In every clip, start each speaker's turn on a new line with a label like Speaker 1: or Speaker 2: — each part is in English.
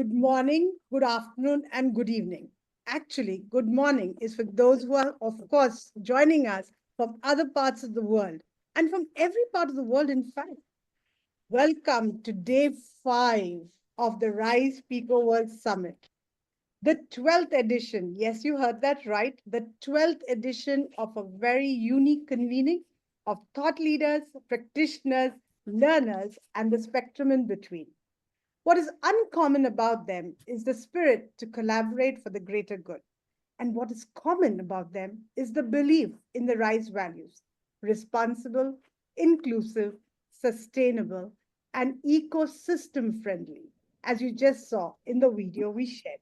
Speaker 1: Good morning, good afternoon, and good evening. Actually, good morning is for those who are, of course, joining us from other parts of the world and from every part of the world, in fact. Welcome to day 5 of the Rise Pico World Summit, the 12th edition. Yes, you heard that right. The 12th edition of a very unique convening of thought leaders, practitioners, learners, and the spectrum in between. What is uncommon about them is the spirit to collaborate for the greater good. And what is common about them is the belief in the RISE values: responsible, inclusive, sustainable, and ecosystem friendly, as you just saw in the video we shared.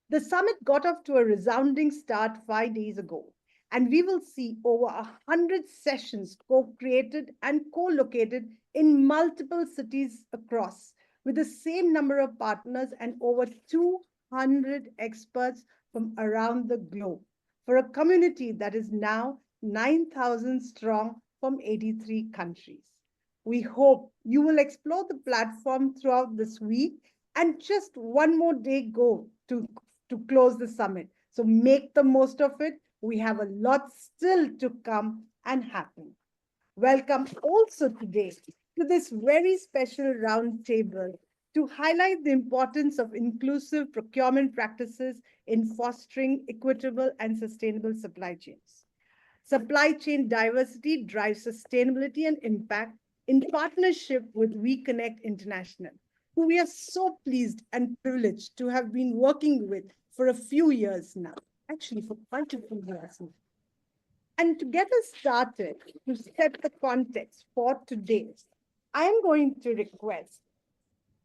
Speaker 1: The summit got off to a resounding start 5 days ago, and we will see over 100 sessions co-created and co-located in multiple cities across, with the same number of partners and over 200 experts from around the globe, for a community that is now 9,000 strong from 83 countries. We hope you will explore the platform throughout this week and just one more day go to close the summit. So make the most of it. We have a lot still to come and happen. Welcome also today to this very special roundtable to highlight the importance of inclusive procurement practices in fostering equitable and sustainable supply chains. Supply chain diversity drives sustainability and impact in partnership with WEConnect International, who we are so pleased and privileged to have been working with for a few years now, actually for quite a few years now. And to get us started, to set the context for today, I am going to request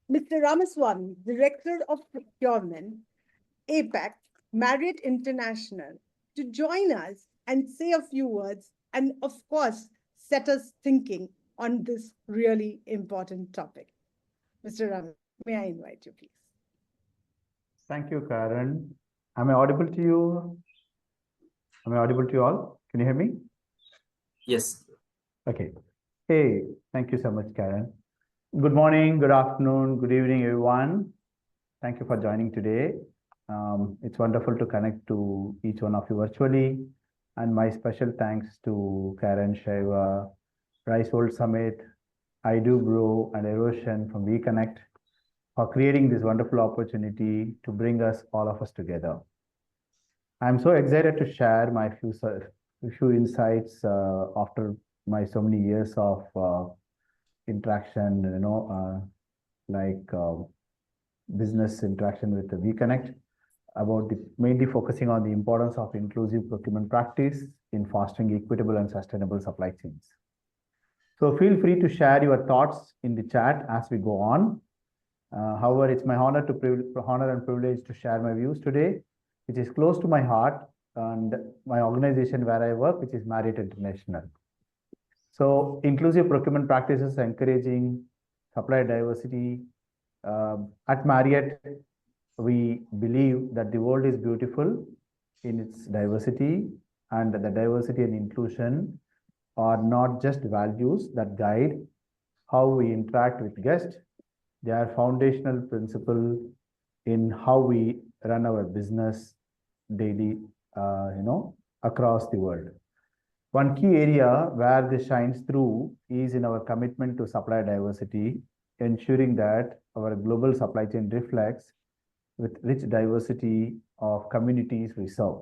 Speaker 1: Mr. Ramaswamy, Director of Procurement, APAC, Marriott International, to join us and say a few words and, of course, set us thinking on this really important topic. Mr. Ram, may I invite you, please?
Speaker 2: Thank you, Karen. Am I audible to you? Am I audible to you all? Can you hear me?
Speaker 3: Yes.
Speaker 2: Okay. Hey, thank you so much, Karen. Good morning, good afternoon, good evening, everyone. Thank you for joining today. It's wonderful to connect to each one of you virtually. And my special thanks to Karen, Shaiva, Rice World Summit, Idobro, and Eroshan from WEConnect for creating this wonderful opportunity to bring us all of us together. I'm so excited to share my few insights after my so many years of interaction, business interaction with the WEConnect, about mainly focusing on the importance of inclusive procurement practice in fostering equitable and sustainable supply chains. So feel free to share your thoughts in the chat as we go on. However, it's my honor and privilege to share my views today, which is close to my heart and my organization where I work, which is Marriott International. So inclusive procurement practices encouraging supply diversity. At Marriott, we believe that the world is beautiful in its diversity, and the diversity and inclusion are not just values that guide how we interact with guests. They are foundational principle in how we run our business daily, across the world. One key area where this shines through is in our commitment to supply diversity, ensuring that our global supply chain reflects with rich diversity of communities we serve.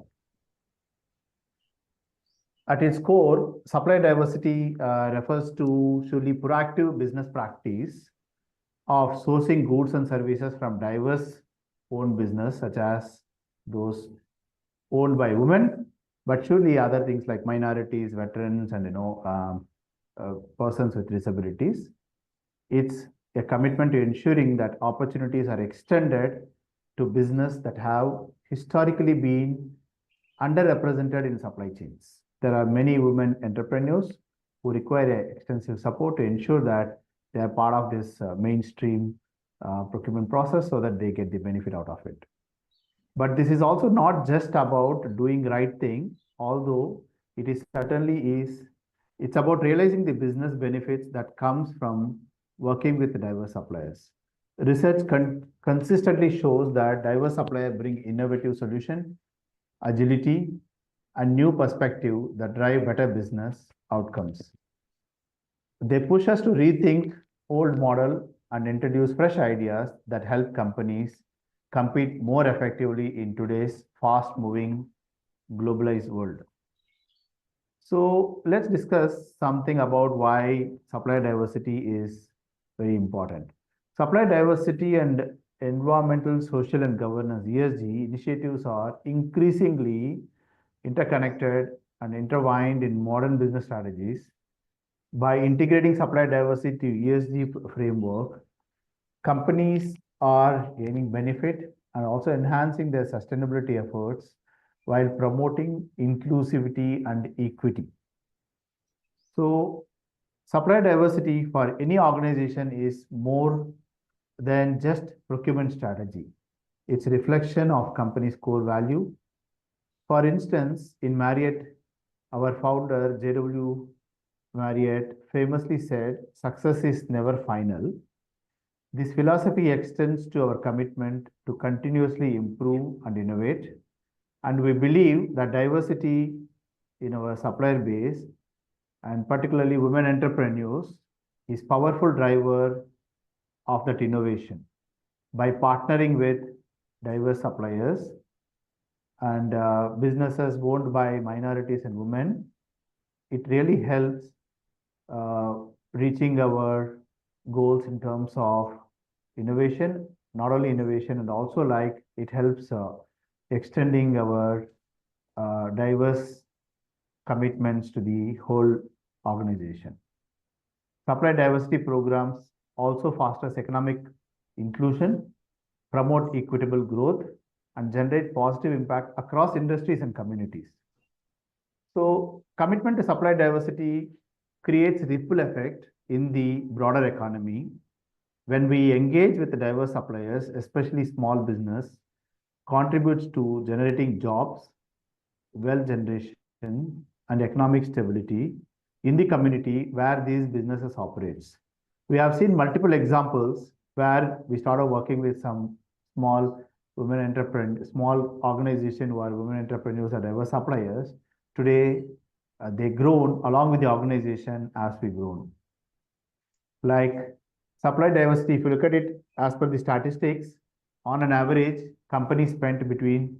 Speaker 2: At its core, supply diversity refers to surely proactive business practice of sourcing goods and services from diverse owned business, such as those owned by women, but surely other things like minorities, veterans, and persons with disabilities. It's a commitment to ensuring that opportunities are extended to business that have historically been underrepresented in supply chains. There are many women entrepreneurs who require extensive support to ensure that they are part of this mainstream procurement process so that they get the benefit out of it. But this is also not just about doing right thing, although it is certainly is. It's about realizing the business benefits that comes from working with diverse suppliers. Research consistently shows that diverse suppliers bring innovative solution, agility, and new perspective that drive better business outcomes. They push us to rethink old model and introduce fresh ideas that help companies compete more effectively in today's fast-moving globalized world. So let's discuss something about why supplier diversity is very important. Supplier diversity and environmental, social, and governance (ESG) initiatives are increasingly interconnected and intertwined in modern business strategies. By integrating supplier diversity to ESG framework, companies are gaining benefit and also enhancing their sustainability efforts while promoting inclusivity and equity. So, supplier diversity for any organization is more than just procurement strategy. It's a reflection of company's core value. For instance, in Marriott, our founder, J.W. Marriott, famously said, "Success is never final." This philosophy extends to our commitment to continuously improve and innovate. And we believe that diversity in our supplier base, and particularly women entrepreneurs, is powerful driver of that innovation. By partnering with diverse suppliers and businesses owned by minorities and women, it really helps reaching our goals in terms of innovation, not only innovation, and also like it helps extending our diverse commitments to the whole organization. Supply diversity programs also fosters economic inclusion, promote equitable growth, and generate positive impact across industries and communities. So commitment to supply diversity creates ripple effect in the broader economy. When we engage with the diverse suppliers, especially small business, contributes to generating jobs, wealth generation, and economic stability in the community where these businesses operates. We have seen multiple examples where we started working with some small women entrepreneurs, small organization who are women entrepreneurs or diverse suppliers. Today, they grown along with the organization as we grown. Like supply diversity, if you look at it as per the statistics, on an average, companies spent between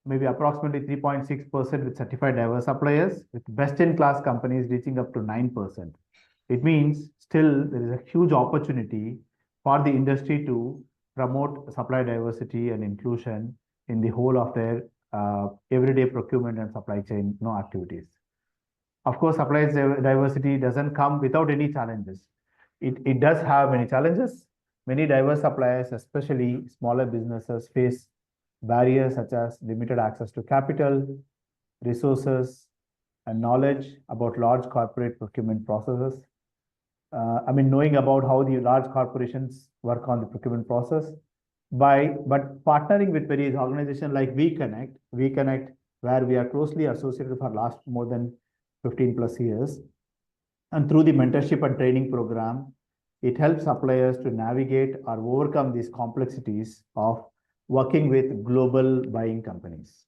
Speaker 2: maybe approximately 3.6% with certified diverse suppliers, with best-in-class companies reaching up to 9%. It means still there is a huge opportunity for the industry to promote supply diversity and inclusion in the whole of their everyday procurement and supply chain activities. Of course, supply diversity doesn't come without any challenges. It does have many challenges. Many diverse suppliers, especially smaller businesses, face barriers such as limited access to capital, resources, and knowledge about large corporate procurement processes. Knowing about how the large corporations work on the procurement process. But partnering with various organizations like WEConnect, where we are closely associated for last more than 15 plus years, and through the mentorship and training program, it helps suppliers to navigate or overcome these complexities of working with global buying companies.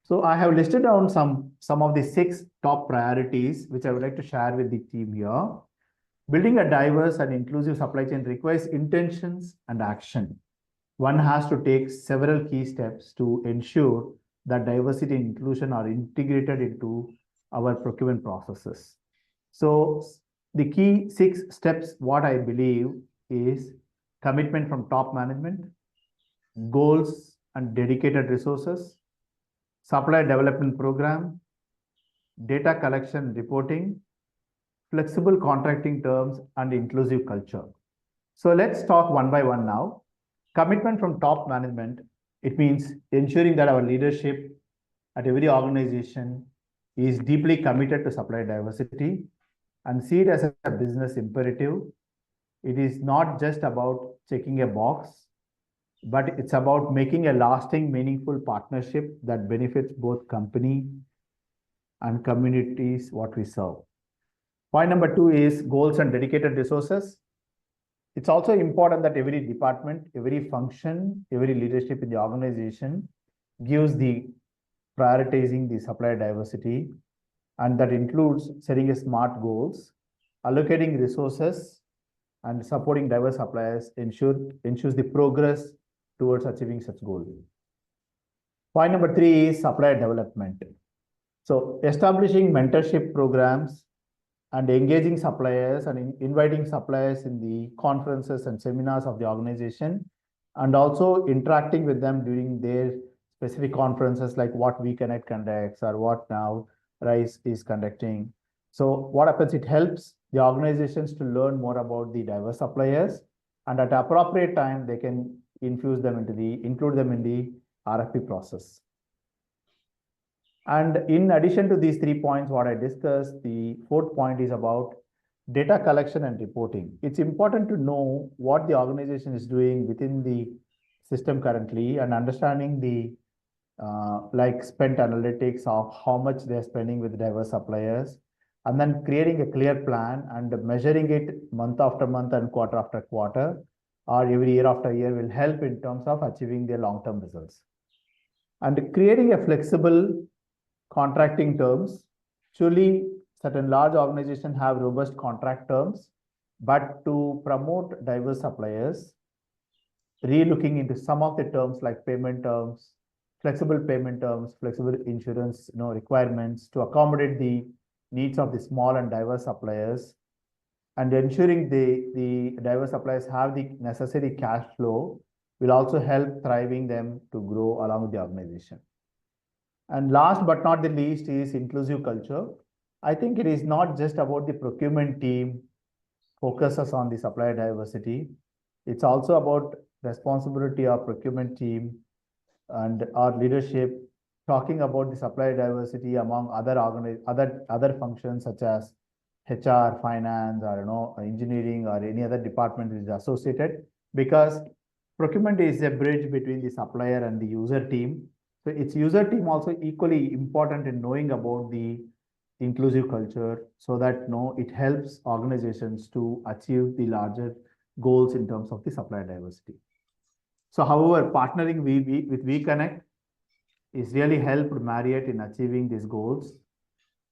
Speaker 2: So I have listed down some of the 6 top priorities, which I would like to share with the team here. Building a diverse and inclusive supply chain requires intentions and action. One has to take several key steps to ensure that diversity and inclusion are integrated into our procurement processes. So the key 6 steps, what I believe, is commitment from top management, goals and dedicated resources, supplier development program, data collection reporting, flexible contracting terms, and inclusive culture. So let's talk one by one now. Commitment from top management, it means ensuring that our leadership at every organization is deeply committed to supplier diversity and see it as a business imperative. It is not just about checking a box, but it's about making a lasting, meaningful partnership that benefits both company and communities what we serve. Point number 2 is goals and dedicated resources. It's also important that every department, every function, every leadership in the organization gives the prioritizing the supplier diversity, and that includes setting a smart goals, allocating resources, and supporting diverse suppliers ensures the progress towards achieving such goals. Point number 3 is supplier development. So establishing mentorship programs and engaging suppliers and inviting suppliers in the conferences and seminars of the organization, and also interacting with them during their specific conferences like what WEConnect conducts or what now RISE is conducting. So what happens, it helps the organizations to learn more about the diverse suppliers, and at appropriate time, they can include them in the RFP process. And in addition to these 3 points, what I discussed, the 4th point is about data collection and reporting. It's important to know what the organization is doing within the system currently and understanding the like spent analytics of how much they're spending with diverse suppliers, and then creating a clear plan and measuring it month after month and quarter after quarter or every year after year will help in terms of achieving their long-term results. And creating a flexible contracting terms. Surely, certain large organizations have robust contract terms, but to promote diverse suppliers, re-looking into some of the terms like payment terms, flexible payment terms, flexible insurance requirements to accommodate the needs of the small and diverse suppliers, and ensuring the diverse suppliers have the necessary cash flow will also help thriving them to grow along with the organization. And last but not the least is inclusive culture. I think it is not just about the procurement team focuses on the supplier diversity. It's also about responsibility of procurement team and our leadership talking about the supplier diversity among other functions such as HR, finance, or engineering or any other department is associated, because procurement is a bridge between the supplier and the user team. So its user team also equally important in knowing about the inclusive culture so that it helps organizations to achieve the larger goals in terms of the supplier diversity. So however, partnering with WeConnect is really helped Marriott in achieving these goals.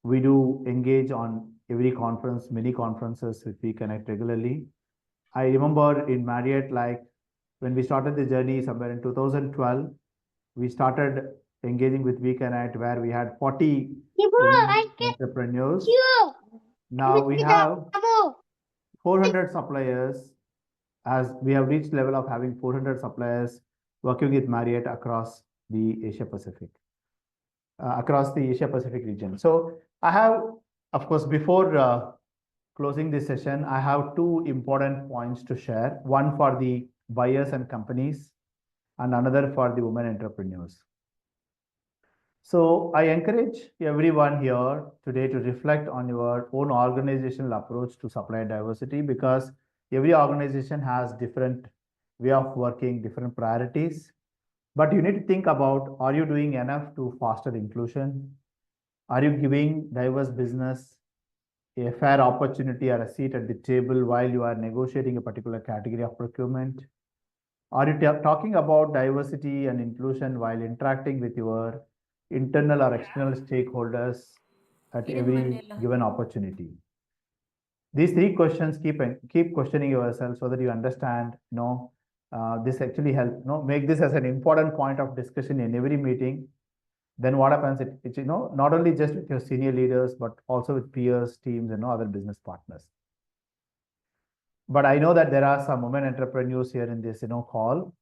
Speaker 2: We do engage on every conference, many conferences with WeConnect regularly. I remember in Marriott, like when we started the journey somewhere in 2012, we started engaging with WeConnect where we had 40 entrepreneurs. Now we have 400 suppliers, as we have reached level of having 400 suppliers working with Marriott across the Asia Pacific, region. So I have, of course, before closing this session, I have 2 important points to share. One for the buyers and companies, and another for the women entrepreneurs. So I encourage everyone here today to reflect on your own organizational approach to supplier diversity, because every organization has different way of working, different priorities. But you need to think about, are you doing enough to foster inclusion? Are you giving diverse business a fair opportunity or a seat at the table while you are negotiating a particular category of procurement? Are you talking about diversity and inclusion while interacting with your internal or external stakeholders at every given opportunity? These 3 questions, keep questioning yourself so that you understand, this actually helps, make this as an important point of discussion in every meeting. Then what happens, it's not only just with your senior leaders, but also with peers, teams, and other business partners. But I know that there are some women entrepreneurs here in this call.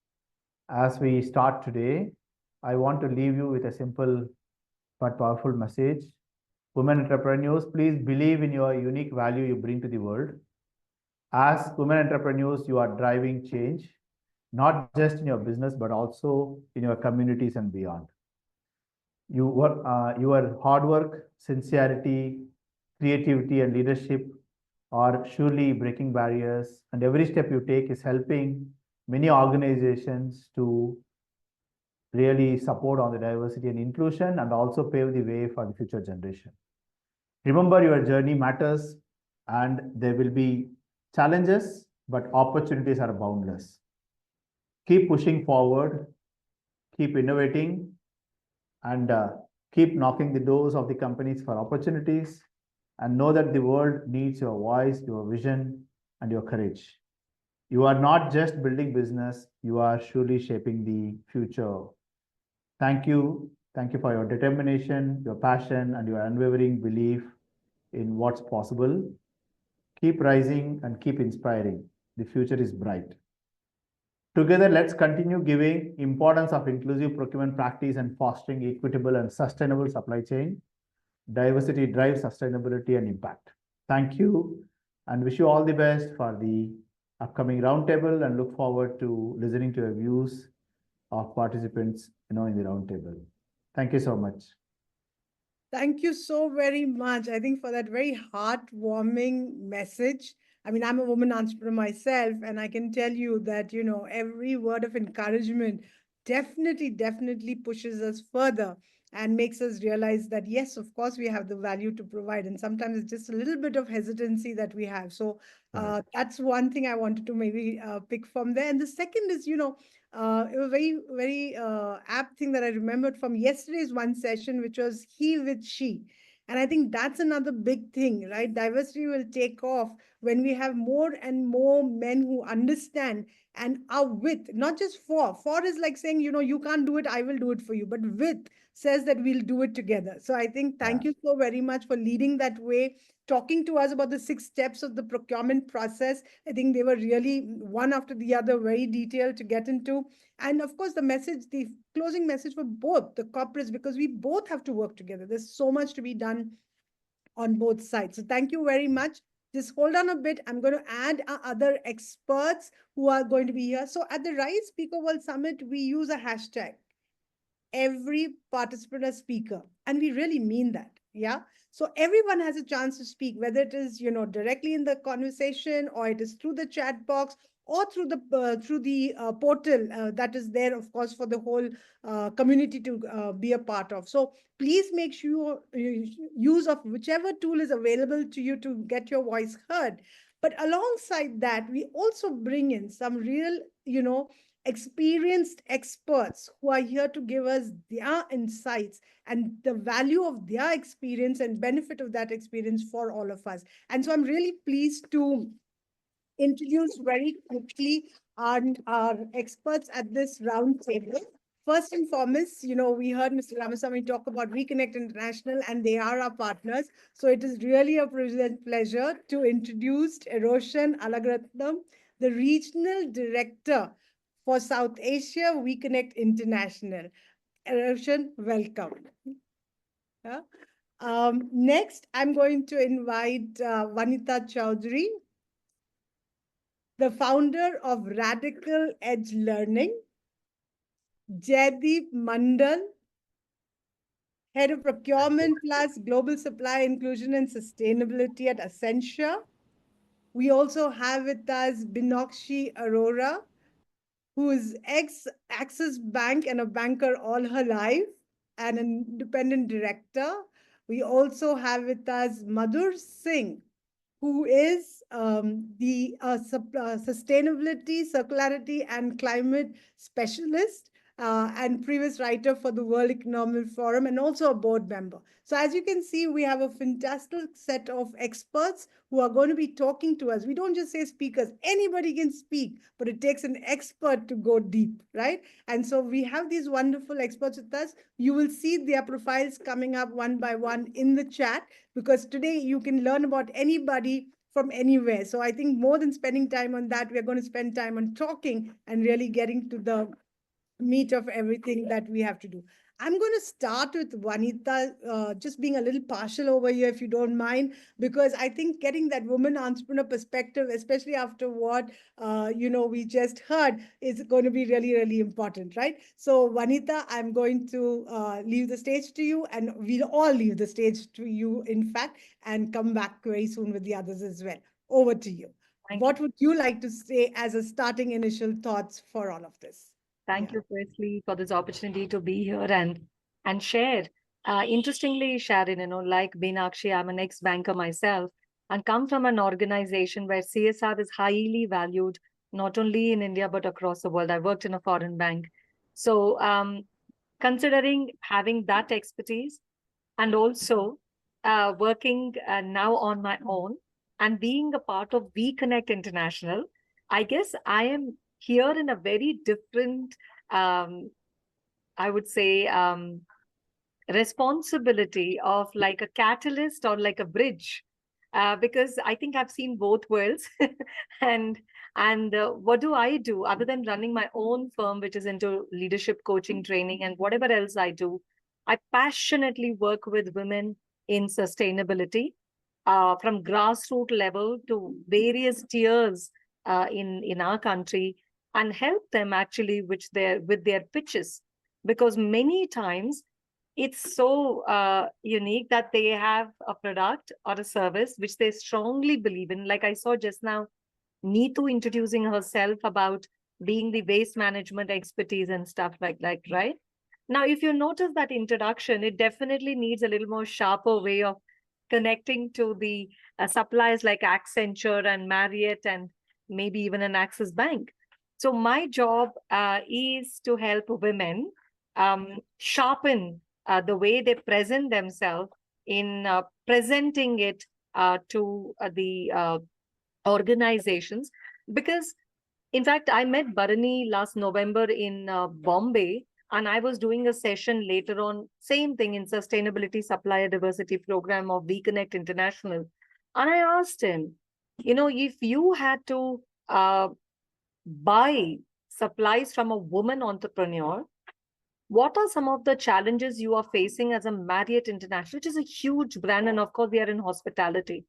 Speaker 2: As we start today, I want to leave you with a simple but powerful message. Women entrepreneurs, please believe in your unique value you bring to the world. As women entrepreneurs, you are driving change, not just in your business, but also in your communities and beyond. Your hard work, sincerity, creativity, and leadership are surely breaking barriers, and every step you take is helping many organizations to really support on the diversity and inclusion and also pave the way for the future generation. Remember, your journey matters and there will be challenges, but opportunities are boundless. Keep pushing forward, keep innovating, and keep knocking the doors of the companies for opportunities, and know that the world needs your voice, your vision, and your courage. You are not just building business, you are surely shaping the future. Thank you. Thank you for your determination, your passion, and your unwavering belief in what's possible. Keep rising and keep inspiring. The future is bright. Together, let's continue giving importance of inclusive procurement practice and fostering equitable and sustainable supply chain. Diversity drives sustainability and impact. Thank you and wish you all the best for the upcoming roundtable and look forward to listening to your views of participants, in the roundtable. Thank you so much.
Speaker 1: Thank you so very much. I think for that very heartwarming message. I mean, I'm a woman entrepreneur myself, and I can tell you that, every word of encouragement definitely pushes us further and makes us realize that, yes, of course, we have the value to provide. And sometimes it's just a little bit of hesitancy that we have. So that's one thing I wanted to maybe pick from there. And the second is, it was very apt thing that I remembered from yesterday's one session, which was he with she. And I think that's another big thing, right? Diversity will take off when we have more and more men who understand and are with, not just for. For is like saying, you can't do it, I will do it for you. But with says that we'll do it together. So I think thank you so very much for leading that way, talking to us about the 6 steps of the procurement process. I think they were really one after the other, very detailed to get into. And of course, the closing message for both the corporates, because we both have to work together. There's so much to be done on both sides. So thank you very much. Just hold on a bit. I'm going to add our other experts who are going to be here. So at the Rise Speaker World Summit, we use a hashtag, every participant a speaker, and we really mean that. Yeah, so everyone has a chance to speak, whether it is directly in the conversation, or it is through the chat box, or through the portal that is there, of course, for the whole community to be a part of. So please make sure you use of whichever tool is available to you to get your voice heard. But alongside that, we also bring in some real experienced experts who are here to give us their insights and the value of their experience and benefit of that experience for all of us. And so I'm really pleased to introduce very quickly our experts at this round table. First and foremost, we heard Mr. Ramaswamy talk about WEConnect International, and they are our partners. So it is really a pleasure to introduce Eroshan Alagaretnam, the Regional Director for South Asia, WEConnect International. Eroshan, welcome. Yeah. Next, I'm going to invite Vanita Chaudhary, the founder of Radical Edge Learning. Jaydeep Mandal, Head of Procurement Plus Global Supply Inclusion and Sustainability at Accenture. We also have with us Binokshi Arora, who is ex-Axis Bank and a banker all her life, and an independent director. We also have with us Madhur Singh, who is the sustainability, circularity, and climate specialist, and previous writer for the World Economic Forum, and also a board member. So as you can see, we have a fantastic set of experts who are going to be talking to us. We don't just say speakers, anybody can speak, but it takes an expert to go deep, right? And so we have these wonderful experts with us. You will see their profiles coming up one by one in the chat, because today you can learn about anybody from anywhere. So I think more than spending time on that, we're going to spend time on talking and really getting to the meat of everything that we have to do. I'm going to start with Vanita, just being a little partial over here, if you don't mind, because I think getting that woman entrepreneur perspective, especially after what we just heard, is going to be really important, right? So Vanita, I'm going to leave the stage to you, and we'll all leave the stage to you, in fact, and come back very soon with the others as well. Over to you. What would you like to say as a starting initial thoughts for all of this?
Speaker 3: Thank you, firstly, for this opportunity to be here and share. Interestingly, Sharon, like Beenakshi, I'm an ex-banker myself. and come from an organization where CSR is highly valued, not only in India, but across the world. I worked in a foreign bank. So considering having that expertise and also working now on my own and being a part of WeConnect International, I guess I am here in a very different, I would say, responsibility of like a catalyst or like a bridge, because I think I've seen both worlds. and what do I do other than running my own firm, which is into leadership coaching, training, and whatever else I do? I passionately work with women in sustainability, from grassroots level to various tiers in our country, and help them actually with their pitches, because many times it's so unique that they have a product or a service which they strongly believe in. Like I saw just now, Neetu introducing herself about being the waste management expertise and stuff like that, right? Now, if you notice that introduction, it definitely needs a little more sharper way of connecting to the suppliers like Accenture and Marriott and maybe even an Axis Bank. So my job is to help women sharpen the way they present themselves in presenting it to the organizations. Because, in fact, I met Bharani last November in Bombay, and I was doing a session later on, same thing in Sustainability Supplier Diversity Program of WeConnect International. And I asked him, if you had to buy supplies from a woman entrepreneur, what are some of the challenges you are facing as a Marriott International, which is a huge brand, and of course we are in hospitality?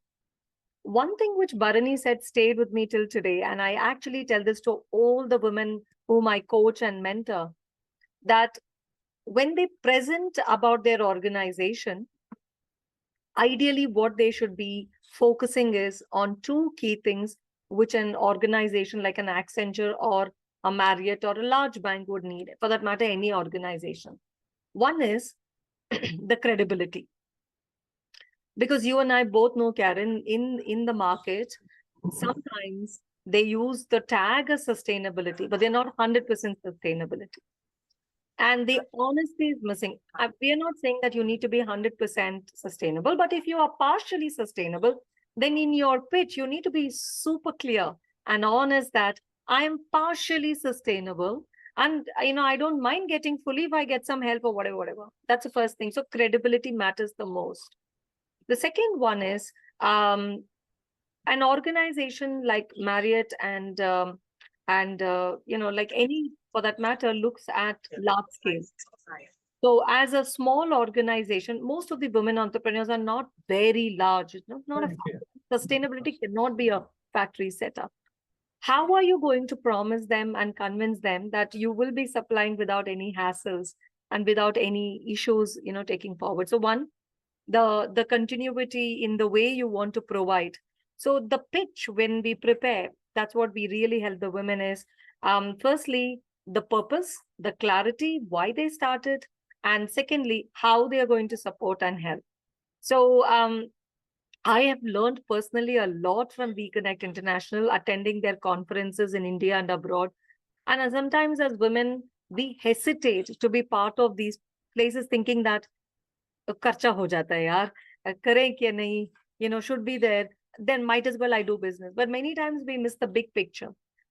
Speaker 3: One thing which Bharani said stayed with me till today, and I actually tell this to all the women whom I coach and mentor, that when they present about their organization, ideally what they should be focusing is on two key things which an organization like an Accenture or a Marriott or a large bank would need, for that matter, any organization. One is the credibility. Because you and I both know, Karen, in the market, sometimes they use the tag as sustainability, but they're not 100% sustainability. And the honesty is missing. We are not saying that you need to be 100% sustainable, but if you are partially sustainable, then in your pitch, you need to be super clear and honest that I am partially sustainable. And, I don't mind getting fully if I get some help or whatever. That's the first thing. So credibility matters the most. The second one is an organization like Marriott and like any, for that matter, looks at large scale. So as a small organization, most of the women entrepreneurs are not very large. Not sustainability cannot be a factory setup. How are you going to promise them and convince them that you will be supplying without any hassles and without any issues, taking forward? So one, the continuity in the way you want to provide. So the pitch, when we prepare, that's what we really help the women is, firstly, the purpose, the clarity, why they started, and secondly, how they are going to support and help. So I have learned personally a lot from WeConnect International, attending their conferences in India and abroad. And sometimes as women, we hesitate to be part of these places thinking that खर्चा हो जाता है यार, करें क्या नहीं, should be there, then might as well I do business. But many times we miss the big picture.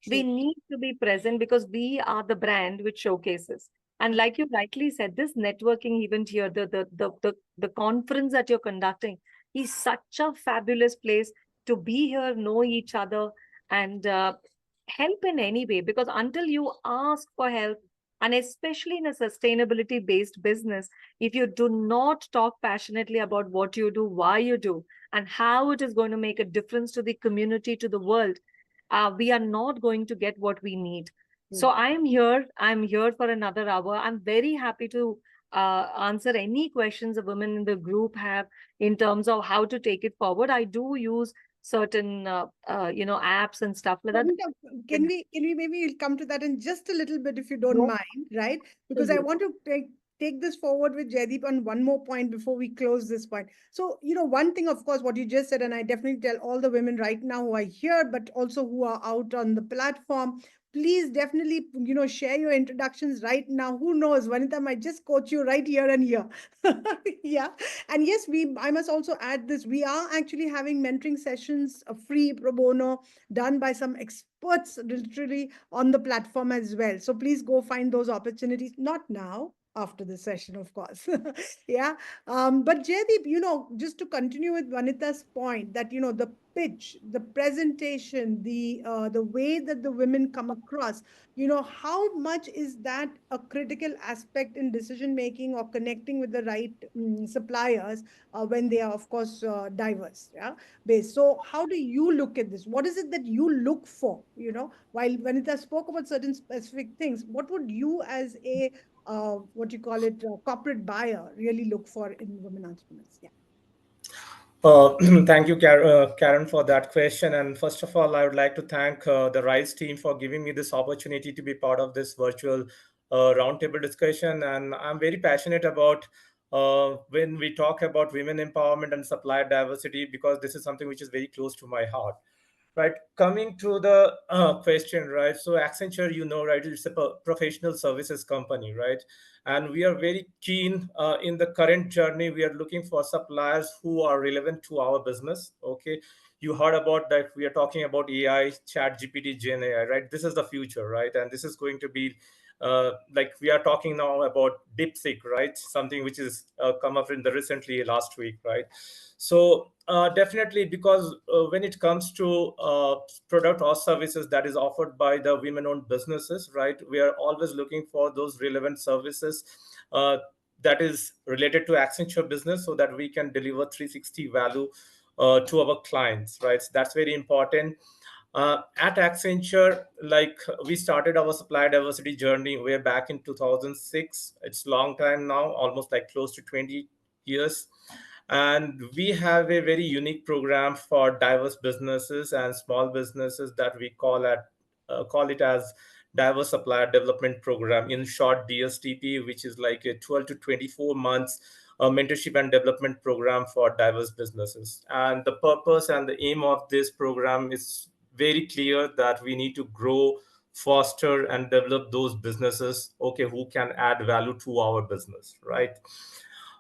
Speaker 3: We need to be present because we are the brand which showcases. And like you rightly said, this networking event here, the conference that you're conducting is such a fabulous place to be here, know each other, and help in any way. Because until you ask for help, and especially in a sustainability-based business, if you do not talk passionately about what you do, why you do, and how it is going to make a difference to the community, to the world, we are not going to get what we need. So I'm here for another hour. I'm very happy to answer any questions the women in the group have in terms of how to take it forward. I do use certain apps and stuff like that.
Speaker 1: Can we maybe come to that in just a little bit if you don't mind, right? Because I want to take this forward with Jaydeep on one more point before we close this point. So, one thing, of course, what you just said, and I definitely tell all the women right now who are here, but also who are out on the platform, please definitely, share your introductions right now. Who knows, Vanita might just coach you right here and here. Yeah. And yes, I must also add this. We are actually having mentoring sessions, free pro bono, done by some experts literally on the platform as well. So please go find those opportunities, not now, after the session, of course. Yeah. But Jaydeep, just to continue with Vanita's point that, the pitch, the presentation, the way that the women come across, how much is that a critical aspect in decision making or connecting with the right suppliers when they are, of course, diverse, yeah, based. So how do you look at this? What is it that you look for? While Vanita spoke about certain specific things, what would you as a what you call it, corporate buyer really look for in women entrepreneurs? Yeah.
Speaker 4: Thank you, Karen, for that question. And first of all, I would like to thank the RISE team for giving me this opportunity to be part of this virtual roundtable discussion. And I'm very passionate about when we talk about women empowerment and supplier diversity, because this is something which is very close to my heart. Right, coming to the question, right? So Accenture, right, it's a professional services company, right? And we are very keen in the current journey. We are looking for suppliers who are relevant to our business. Okay, you heard about that. We are talking about AI, Chat GPT, Gen AI, right? This is the future, right? And this is going to be like we are talking now about DeepSeek, right? Something which is come up in the recently last week, right? So definitely, because when it comes to product or services that is offered by the women-owned businesses, right, we are always looking for those relevant services uh, that is related to Accenture business, so that we can deliver 360 value to our clients, right? So that's very important. At Accenture, like we started our supply diversity journey way back in 2006. It's long time now, almost like close to 20 years. And we have a very unique program for diverse businesses and small businesses that we call it as diverse supplier development program, in short DSTP, which is like a 12 to 24 months mentorship and development program for diverse businesses. And the purpose and the aim of this program is very clear, that we need to grow, foster, and develop those businesses, okay, who can add value to our business, right?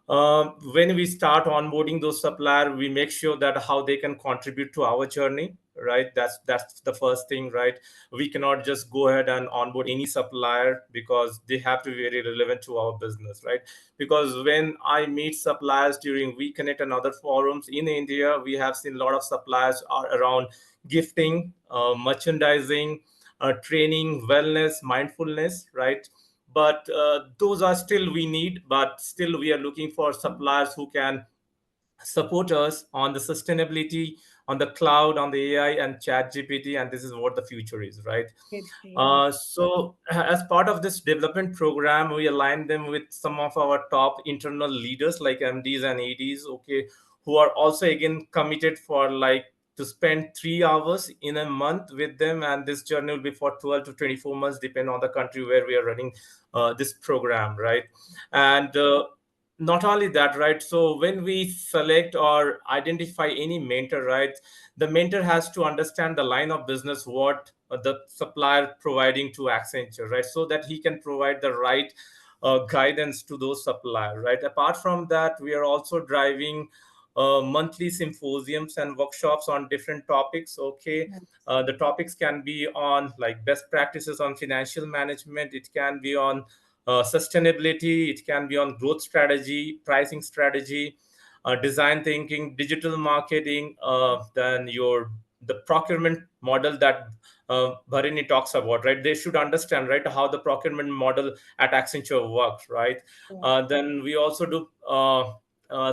Speaker 4: When we start onboarding those supplier, we make sure that how they can contribute to our journey, right? That's the first thing, right? We cannot just go ahead and onboard any supplier, because they have to be very relevant to our business, right? Because when I meet suppliers during WeConnect and other forums in India, we have seen a lot of suppliers are around gifting, merchandising, training, wellness, mindfulness, right? But those are still we need, but still we are looking for suppliers who can support us on the sustainability, on the cloud, on the AI and Chat GPT, and this is what the future is, right?
Speaker 1: Yeah.
Speaker 4: So as part of this development program, we align them with some of our top internal leaders like MDs and ADs, okay, who are also again committed for like to spend 3 hours in a month with them. And this journey will be for 12 to 24 months, depending on the country where we are running this program, right? And not only that, right? So when we select or identify any mentor, right, the mentor has to understand the line of business, what the supplier providing to Accenture, right? So that he can provide the right guidance to those suppliers, right? Apart from that, we are also driving monthly symposiums and workshops on different topics, okay? The topics can be on like best practices on financial management, it can be on sustainability, it can be on growth strategy, pricing strategy, design thinking, digital marketing, then the procurement model that Bharini talks about, right? They should understand, right, how the procurement model at Accenture works, right? Then we also do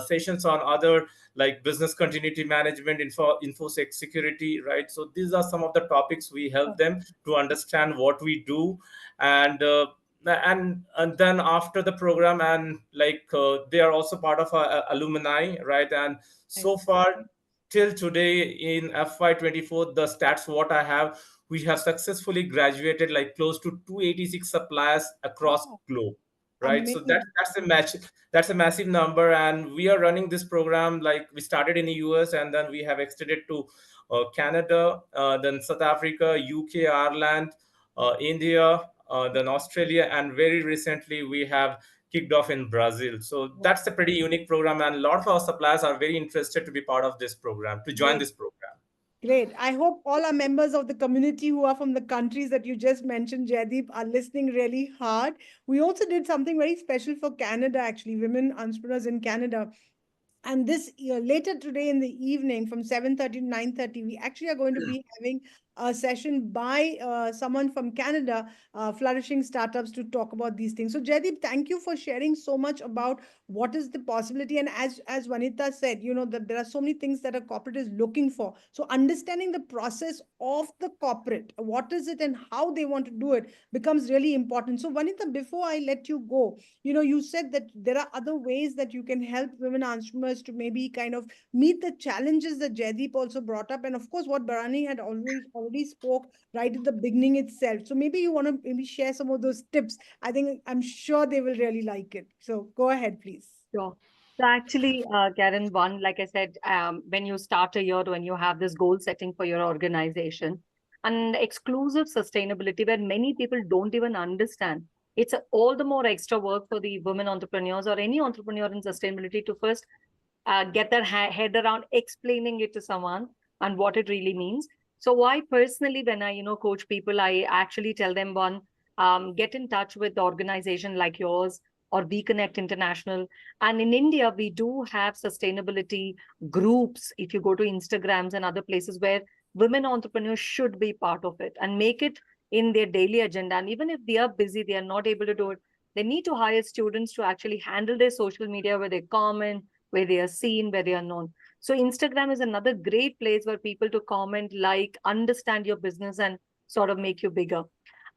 Speaker 4: sessions on other like business continuity management, infosec security, right? So these are some of the topics we help them to understand what we do. And and then after the program, and like they are also part of our alumni, right? And so far till today in FY24, the stats what I have, we have successfully graduated like close to 286 suppliers across globe. right? So
Speaker 1: Amazing.
Speaker 4: that's a massive number, and we are running this program like we started in the US, and then we have extended to Canada, then South Africa, UK, Ireland, India, then Australia, and very recently we have kicked off in Brazil. So that's a pretty unique program, and a lot of our suppliers are very interested to be part of this program, to join
Speaker 1: Great.
Speaker 4: this program.
Speaker 1: Great. I hope all our members of the community who are from the countries that you just mentioned, Jaydeep, are listening really hard. We also did something very special for Canada, actually, women entrepreneurs in Canada. And this year, later today in the evening from 7:30 to 9:30, we actually are going to be having a session by someone from Canada, flourishing startups, to talk about these things. So Jaydeep, thank you for sharing so much about what is the possibility. And as Vanita said, that there are so many things that a corporate is looking for. So understanding the process of the corporate, what is it and how they want to do it, becomes really important. So Vanita, before I let you go, you said that there are other ways that you can help women entrepreneurs to maybe kind of meet the challenges that Jaydeep also brought up. And of course, what Bharani had already spoke right at the beginning itself. So maybe you want to maybe share some of those tips. I'm sure they will really like it. So go ahead, please.
Speaker 3: Sure. So actually, Karen, one, like I said, when you start a year, when you have this goal setting for your organization, and exclusive sustainability, where many people don't even understand, it's all the more extra work for the women entrepreneurs or any entrepreneur in sustainability to first get their head around explaining it to someone and what it really means. So why personally, when I coach people, I actually tell them, one, get in touch with the organization like yours or WeConnect International. And in India, we do have sustainability groups. If you go to Instagrams and other places where women entrepreneurs should be part of it and make it in their daily agenda. And even if they are busy, they are not able to do it, they need to hire students to actually handle their social media, where they comment, where they are seen, where they are known. So Instagram is another great place where people to comment, like, understand your business and sort of make you bigger.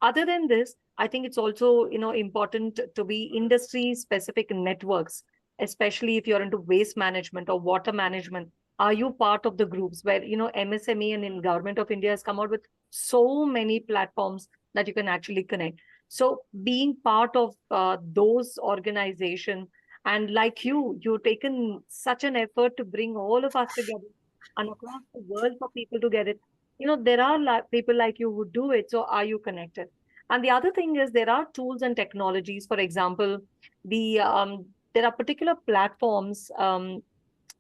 Speaker 3: Other than this, I think it's also, important to be industry specific networks, especially if you're into waste management or water management. Are you part of the groups where, MSME and in Government of India has come out with so many platforms that you can actually connect. So being part of those organizations, and like you've taken such an effort to bring all of us together and across the world for people to get it. There are people like you who do it. So are you connected? And the other thing is there are tools and technologies. For example, there are particular platforms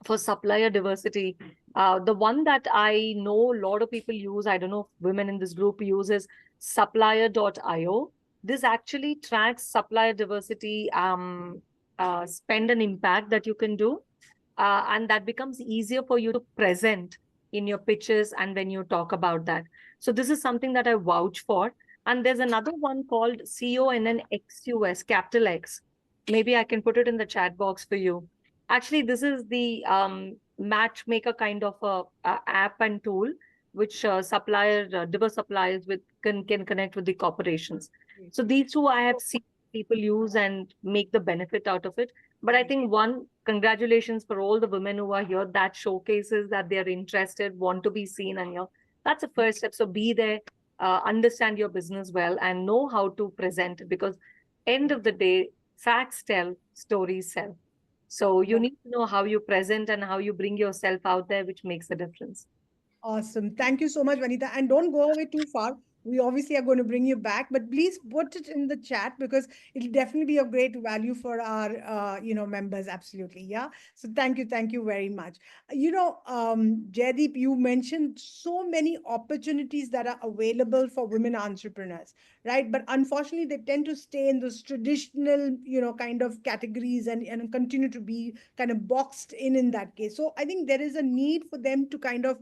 Speaker 3: for supplier diversity. The one that I know a lot of people use, I don't know if women in this group use, is supplier.io. This actually tracks supplier diversity, spend and impact that you can do. And that becomes easier for you to present in your pitches and when you talk about that. So this is something that I vouch for. And there's another one called CONNXUS, capital X. Maybe I can put it in the chat box for you. Actually, this is the matchmaker kind of a app and tool which diverse suppliers with can connect with the corporations. So these two I have seen people use and make the benefit out of it. But I think, one, congratulations for all the women who are here. That showcases that they're interested, want to be seen, and that's the first step. So be there, understand your business well, and know how to present it, because end of the day, facts tell, stories sell. So you need to know how you present and how you bring yourself out there, which makes a difference.
Speaker 1: Awesome. Thank you so much, Vanita. And don't go away too far. We obviously are going to bring you back, but please put it in the chat because it'll definitely be of great value for our, members. Absolutely. Yeah. So thank you very much. Jaydeep, you mentioned so many opportunities that are available for women entrepreneurs, right? But unfortunately, they tend to stay in those traditional, kind of categories and continue to be kind of boxed in that case. So I think there is a need for them to kind of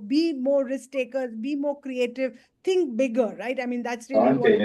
Speaker 1: be more risk takers, be more creative, think bigger, right? I mean, that's really what.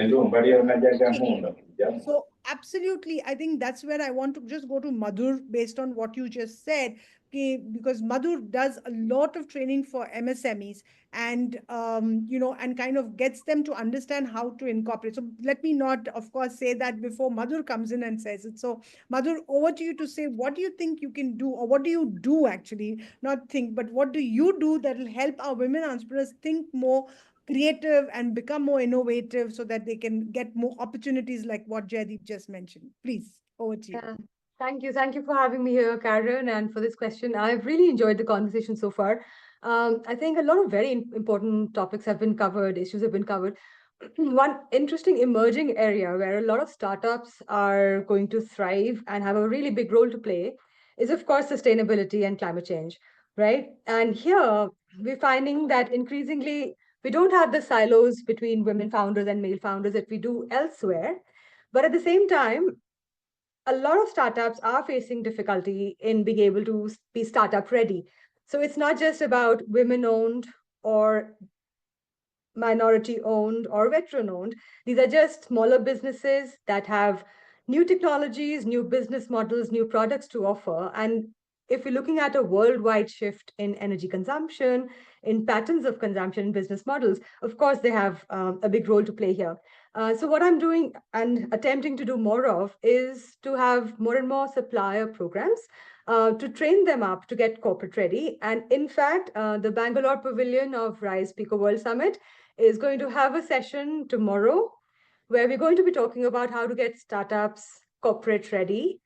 Speaker 1: So absolutely, I think that's where I want to just go to Madhur based on what you just said, okay, because Madhur does a lot of training for MSMEs and and kind of gets them to understand how to incorporate. So let me not, of course, say that before Madhur comes in and says it. So Madhur, over to you to say what do you think you can do, or what do you do actually, not think, but what do you do that will help our women entrepreneurs think more creative and become more innovative so that they can get more opportunities like what Jaydeep just mentioned. Please, over to you.
Speaker 5: Yeah. Thank you. Thank you for having me here, Karen, and for this question. I've really enjoyed the conversation so far. I think a lot of very important topics have been covered, issues have been covered. One interesting emerging area where a lot of startups are going to thrive and have a really big role to play is, of course, sustainability and climate change, right? And here we're finding that increasingly we don't have the silos between women founders and male founders that we do elsewhere. But at the same time, a lot of startups are facing difficulty in being able to be startup ready. So it's not just about women owned or minority owned or veteran owned. These are just smaller businesses that have new technologies, new business models, new products to offer. And if we're looking at a worldwide shift in energy consumption, in patterns of consumption in business models, of course, they have a big role to play here. So what I'm doing and attempting to do more of is to have more and more supplier programs to train them up to get corporate ready. And in fact, the Bangalore Pavilion of Rise Pico World Summit is going to have a session tomorrow where we're going to be talking about how to get startups corporate ready.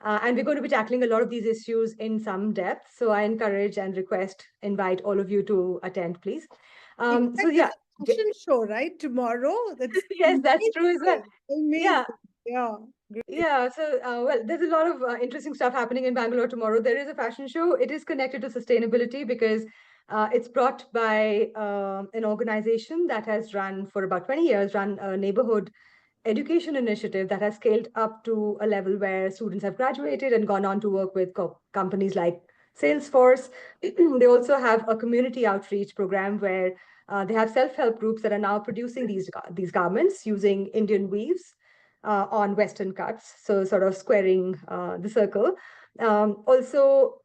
Speaker 5: And we're going to be tackling a lot of these issues in some depth. So I encourage and invite all of you to attend, please. So yeah.
Speaker 1: Fashion show, right? Tomorrow. That's
Speaker 5: yes, that's true as well.
Speaker 1: Amazing.
Speaker 5: Yeah.
Speaker 1: Yeah.
Speaker 5: Great. Yeah. So, well, there's a lot of interesting stuff happening in Bangalore tomorrow. There is a fashion show. It is connected to sustainability because it's brought by an organization that has run for about 20 years, run a neighborhood education initiative that has scaled up to a level where students have graduated and gone on to work with companies like Salesforce. They also have a community outreach program where they have self-help groups that are now producing these garments using Indian weaves on Western cuts, so sort of squaring the circle. Also,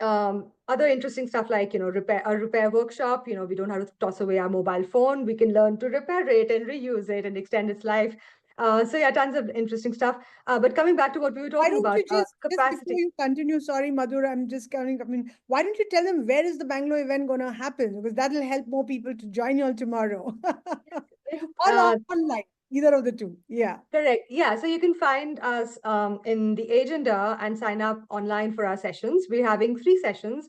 Speaker 5: other interesting stuff like, a repair workshop. We don't have to toss away our mobile phone. We can learn to repair it and reuse it and extend its life. So yeah, tons of interesting stuff. But coming back to what we were talking about,
Speaker 1: just
Speaker 5: capacity.
Speaker 1: Before you continue, sorry, Madhur, I'm just coming. I mean, why don't you tell them where is the Bangalore event going to happen? Because that will help more people to join you all tomorrow. Or online, either of the two. Yeah.
Speaker 5: Correct. Yeah. So you can find us in the agenda and sign up online for our sessions. We're having 3 sessions.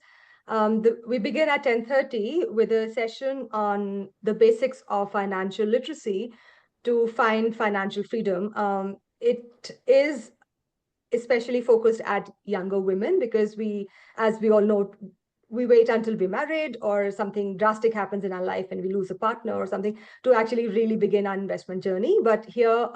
Speaker 5: We begin at 10:30 with a session on the basics of financial literacy to find financial freedom. It is especially focused at younger women because as we all know, we wait until we're married or something drastic happens in our life and we lose a partner or something to actually really begin our investment journey. But here,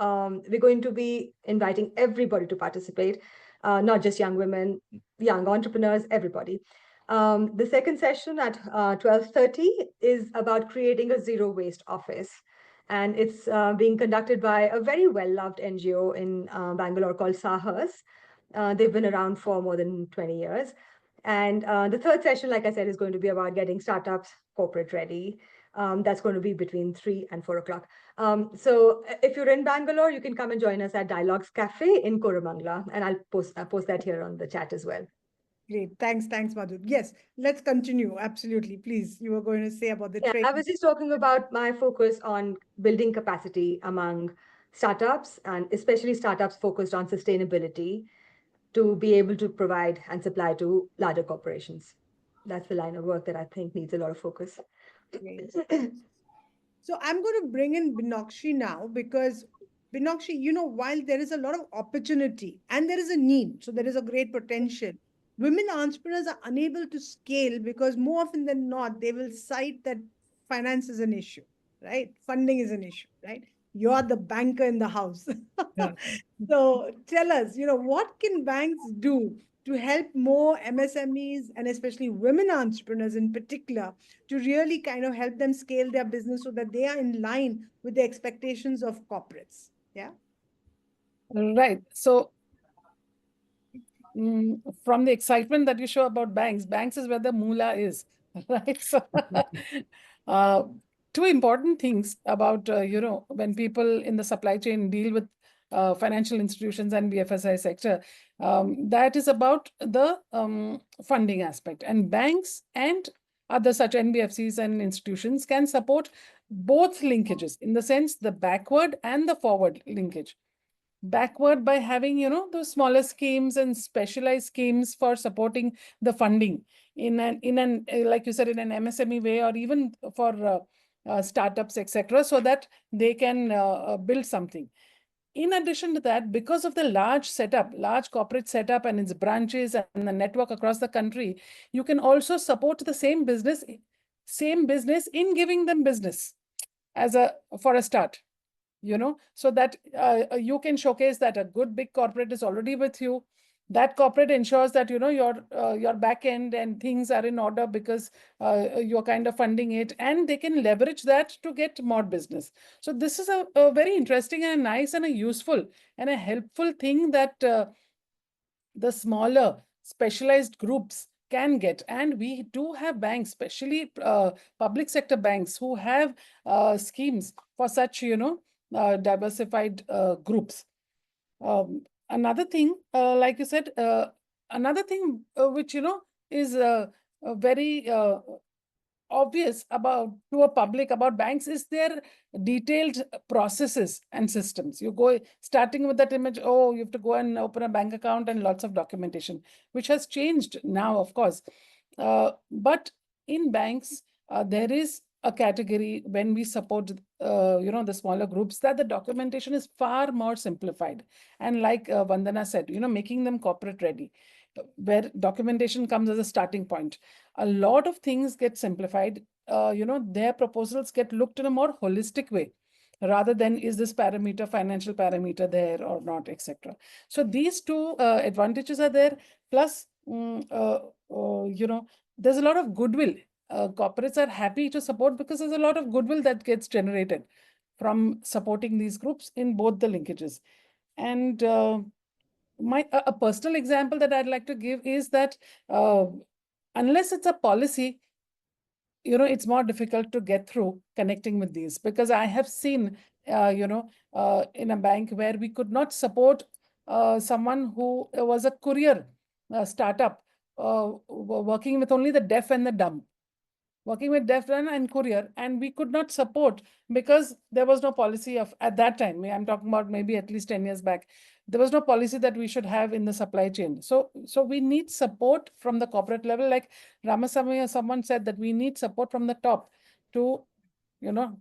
Speaker 5: we're going to be inviting everybody to participate, not just young women, young entrepreneurs, everybody. The second session at 12:30 is about creating a zero waste office. And it's being conducted by a very well-loved NGO in Bangalore called Sahas. They've been around for more than 20 years. And the third session, like I said, is going to be about getting startups corporate ready. That's going to be between 3 and 4 o'clock. So if you're in Bangalore, you can come and join us at Dialogues Cafe in Koramangala. And I'll post that here on the chat as well.
Speaker 1: Great. Thanks, Madhur. Yes, let's continue. Absolutely. Please, you were going to say about the training.
Speaker 5: I was just talking about my focus on building capacity among startups and especially startups focused on sustainability to be able to provide and supply to larger corporations. That's the line of work that I think needs a lot of focus.
Speaker 1: So I'm going to bring in Binakshi now because Binakshi, while there is a lot of opportunity and there is a need, so there is a great potential, women entrepreneurs are unable to scale because more often than not, they will cite that finance is an issue, right? Funding is an issue, right? You're the banker in the house. Yeah. So tell us, what can banks do to help more MSMEs and especially women entrepreneurs in particular to really kind of help them scale their business so that they are in line with the expectations of corporates? Yeah.
Speaker 6: Right. So from the excitement that you show about banks is where the moolah is, right? So 2 important things about, when people in the supply chain deal with financial institutions and BFSI sector, that is about the funding aspect. And banks and other such NBFCs and institutions can support both linkages, in the sense the backward and the forward linkage. Backward by having, those smaller schemes and specialized schemes for supporting the funding in an like you said, in an MSME way, or even for startups, etc., so that they can build something. In addition to that, because of the large corporate setup and its branches and the network across the country, you can also support the same business in giving them business for a start, so that you can showcase that a good big corporate is already with you. That corporate ensures that, your back end and things are in order because you're kind of funding it, and they can leverage that to get more business. So this is a very interesting and a nice and a useful and a helpful thing that the smaller specialized groups can get. And we do have banks, especially public sector banks, who have schemes for such, diversified groups. Another thing, like you said, another thing which, is very obvious to a public about banks is their detailed processes and systems. You go starting with that image, oh, you have to go and open a bank account and lots of documentation, which has changed now, of course. But in banks, there is a category when we support, the smaller groups, that the documentation is far more simplified. And like Vandana said, making them corporate ready, where documentation comes as a starting point. A lot of things get simplified. Their proposals get looked in a more holistic way, rather than is this financial parameter there or not, etc. So these two advantages are there. Plus, there's a lot of goodwill. Corporates are happy to support because there's a lot of goodwill that gets generated from supporting these groups in both the linkages. And a personal example that I'd like to give is that unless it's a policy, it's more difficult to get through connecting with these, because I have seen, in a bank where we could not support someone who was a courier startup working with only the deaf and the dumb. Working with deaf and courier, and we could not support because there was no policy at that time. I'm talking about maybe at least 10 years back. There was no policy that we should have in the supply chain. So we need support from the corporate level. Like Ramaswamy or someone said that we need support from the top to,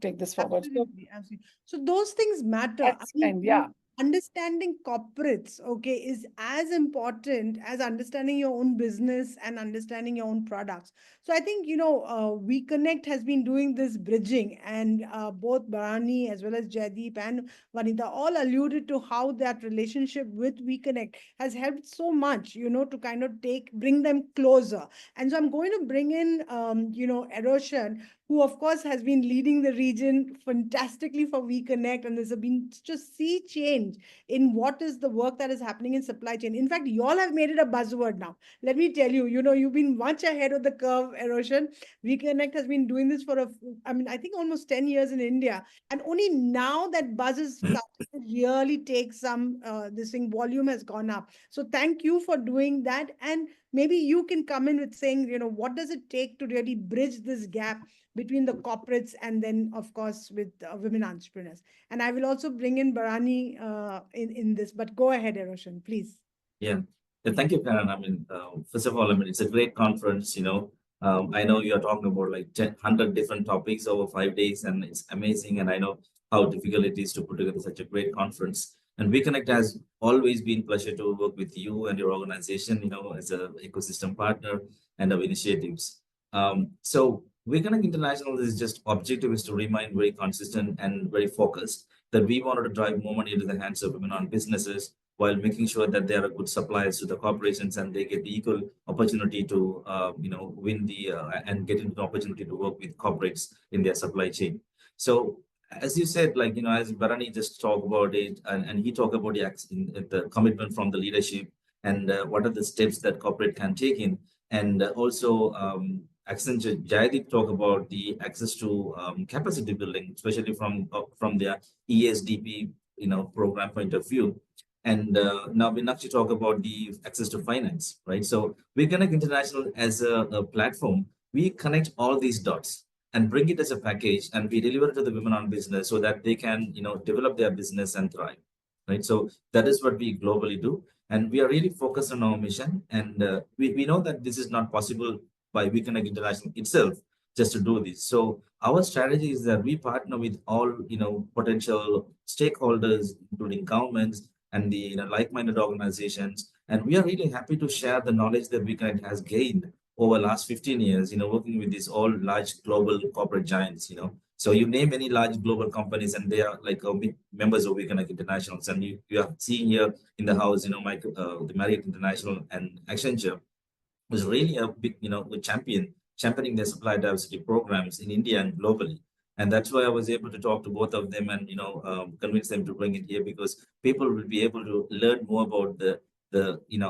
Speaker 6: take this forward.
Speaker 1: Absolutely, absolutely. So those things matter.
Speaker 6: That's kind, yeah.
Speaker 1: Understanding corporates, okay, is as important as understanding your own business and understanding your own products. So I think, WeConnect has been doing this bridging, and both Bharani as well as Jaydeep and Vanita all alluded to how that relationship with WeConnect has helped so much, to kind of bring them closer. And so I'm going to bring in, Eroshan, who of course has been leading the region fantastically for WeConnect, and there's been just sea change in what is the work that is happening in supply chain. In fact, you all have made it a buzzword now. Let me tell you, you've been much ahead of the curve, Eroshan. WeConnect has been doing this for I think almost 10 years in India, and only now that buzz is starting to really take some, this thing, volume has gone up. So thank you for doing that, and maybe you can come in with saying, what does it take to really bridge this gap between the corporates and then, of course, with women entrepreneurs. And I will also bring in Bharani in this, but go ahead, Eroshan, please.
Speaker 7: Yeah. Thank you, Karen. First of all, it's a great conference, I know you're talking about like 100 different topics over 5 days, and it's amazing. And I know how difficult it is to put together such a great conference. And WeConnect has always been a pleasure to work with you and your organization, as an ecosystem partner and of initiatives. So WeConnect International is just objective is to remain very consistent and very focused, that we wanted to drive more money into the hands of women-owned businesses while making sure that they are good suppliers to the corporations and they get the equal opportunity to, win and get into the opportunity to work with corporates in their supply chain. So as you said, as Bharani just talked about it, and he talked about the commitment from the leadership and what are the steps that corporate can take in. And also, Accenture, Jaydeep talk about the access to capacity building, especially from their ESDP program point of view. And now Meenakshi talk about the access to finance, right? So WeConnect International as a platform, we connect all these dots and bring it as a package, and we deliver it to the women on business so that they can, develop their business and thrive, right? So that is what we globally do. And we are really focused on our mission. And we know that this is not possible by WeConnect International itself just to do this. So our strategy is that we partner with all, potential stakeholders, including governments and the like-minded organizations. And we are really happy to share the knowledge that WeConnect has gained over last 15 years, working with these all large global corporate giants, So you name any large global companies and they are like members of WeConnect Internationals. And you are seeing here in the house, the Marriott International and Accenture was really a big, a championing their supply diversity programs in India and globally. And that's why I was able to talk to both of them and, convince them to bring it here, because people will be able to learn more about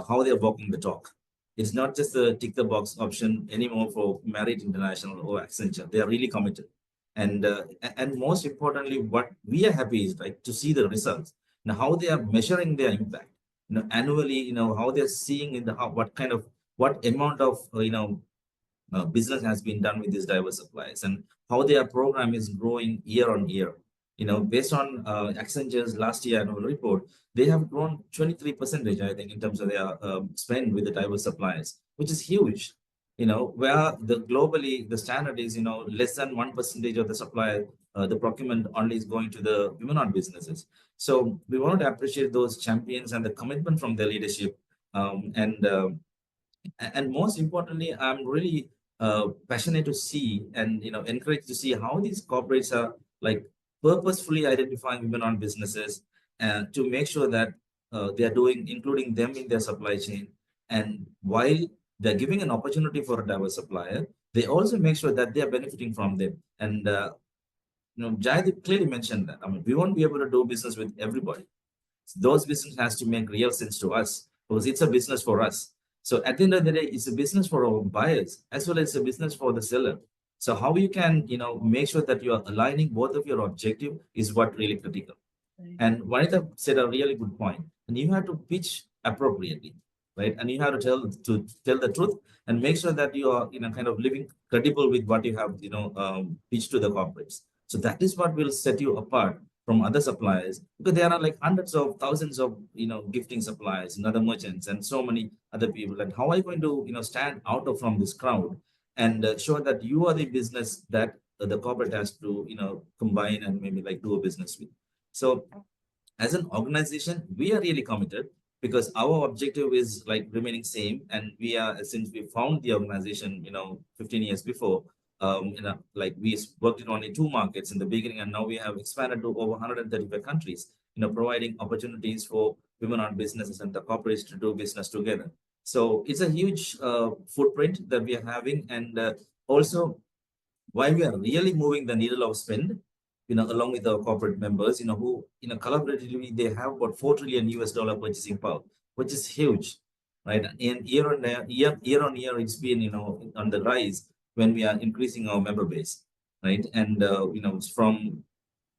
Speaker 7: how they're walking the talk. It's not just a tick the box option anymore for Marriott International or Accenture. They are really committed. And most importantly, what we are happy is like to see the results. Now, how they are measuring their impact, annually, how they're seeing in what amount of, business has been done with these diverse suppliers, and how their program is growing year on year. Based on Accenture's last year annual report, they have grown 23%, I think, in terms of their spend with the diverse suppliers, which is huge. Where globally the standard is, less than 1% of the supplier, the procurement only is going to the women-owned businesses. So we want to appreciate those champions and the commitment from their leadership. And most importantly, I'm really passionate to see and encouraged to see how these corporates are like purposefully identifying women-owned businesses and to make sure that they are including them in their supply chain. And while they're giving an opportunity for a diverse supplier, they also make sure that they are benefiting from them. And Jaydeep clearly mentioned that. I mean, we won't be able to do business with everybody. Those business has to make real sense to us because it's a business for us. So at the end of the day, it's a business for our buyers as well as a business for the seller. So how you can, make sure that you are aligning both of your objective is what really critical. Right. And Vanita said a really good point. And you have to pitch appropriately, right? And you have to tell the truth and make sure that you are, kind of living credible with what you have, pitched to the corporates. So that is what will set you apart from other suppliers, because there are like hundreds of thousands of gifting suppliers and other merchants and so many other people. And how are you going to stand out from this crowd and show that you are the business that the corporate has to combine and maybe like do a business with? So as an organization, we are really committed because our objective is like remaining same, and we are, since we found the organization 15 years before, like we worked in only 2 markets in the beginning, and now we have expanded to over 135 countries, providing opportunities for women-owned businesses and the corporates to do business together. So it's a huge footprint that we are having, and also while we are really moving the needle of spend, along with our corporate members, who, collaboratively, they have about $4 trillion purchasing power, which is huge, right? And year on year, it's been, on the rise when we are increasing our member base, right? And, from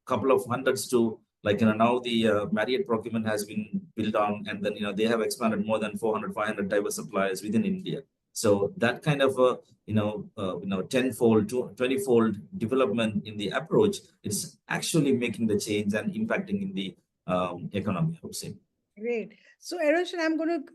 Speaker 7: a couple of hundreds to like, now the Marriott procurement has been built on, and then, they have expanded more than 400, 500 diverse suppliers within India. So that kind of tenfold to 20-fold development in the approach, it's actually making the change and impacting in the economy, I would say.
Speaker 1: Great. So, Eroshan,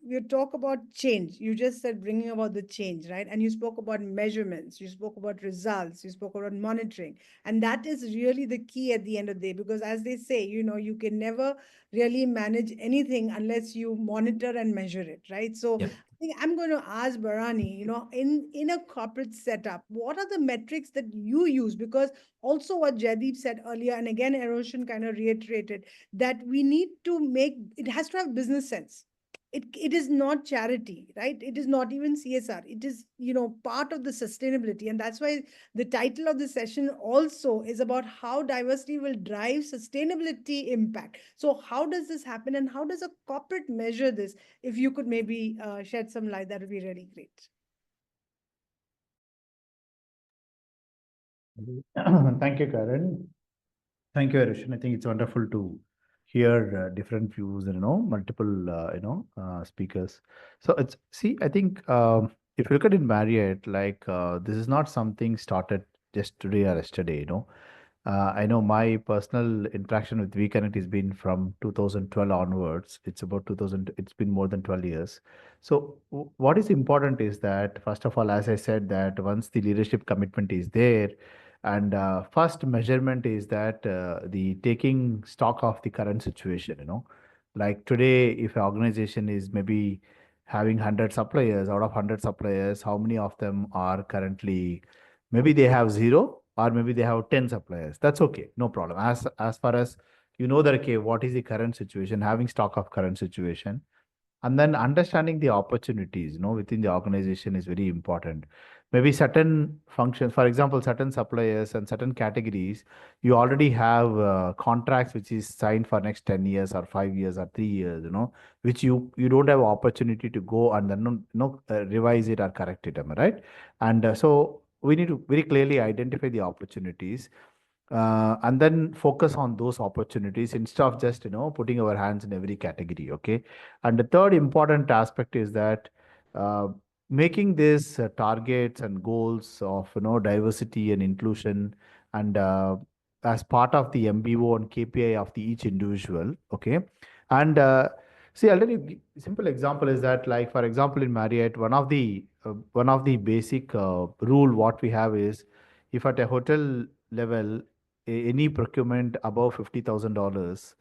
Speaker 1: you talk about change. You just said bringing about the change, right? And you spoke about measurements, you spoke about results, you spoke about monitoring. And that is really the key at the end of the day, because as they say, you can never really manage anything unless you monitor and measure it, right? So,
Speaker 7: Yeah.
Speaker 1: I think I'm going to ask Bharani, in a corporate setup, what are the metrics that you use? Because also what Jaydeep said earlier, and again, Eroshan kind of reiterated, that we need to it has to have business sense. It is not charity, right? It is not even CSR. It is, part of the sustainability. And that's why the title of the session also is about how diversity will drive sustainability impact. So how does this happen, and how does a corporate measure this? If you could maybe shed some light, that would be really great.
Speaker 2: Thank you, Karen. Thank you, Eroshan. I think it's wonderful to hear different views and multiple speakers. So I think if you look at in Marriott, like this is not something started just today or yesterday, you know. I know my personal interaction with WeConnect has been from 2012 onwards. It's about 2000, it's been more than 12 years. So what is important is that, first of all, as I said, that once the leadership commitment is there, and first measurement is that the taking stock of the current situation, you know, like today, if an organization is maybe having 100 suppliers, out of 100 suppliers, how many of them are currently, maybe they have zero or maybe they have 10 suppliers. That's okay, no problem. As far as you know that, okay, what is the current situation, having stock of current situation, and then understanding the opportunities, you know, within the organization is very important. Maybe certain functions, for example, certain suppliers and certain categories, you already have contracts which is signed for next 10 years or 5 years or 3 years, you know, which you don't have opportunity to go and then revise it or correct it, am I right? And so we need to very clearly identify the opportunities, and then focus on those opportunities instead of just, you know, putting our hands in every category. Okay. And the third important aspect is that uh, making these targets and goals of, you know, diversity and inclusion, and as part of the MBO and KPI of the each individual. Okay. And see, I'll tell you simple example is that, like, for example, in Marriott, one of the basic rule what we have is, if at a hotel level, any procurement above $50,000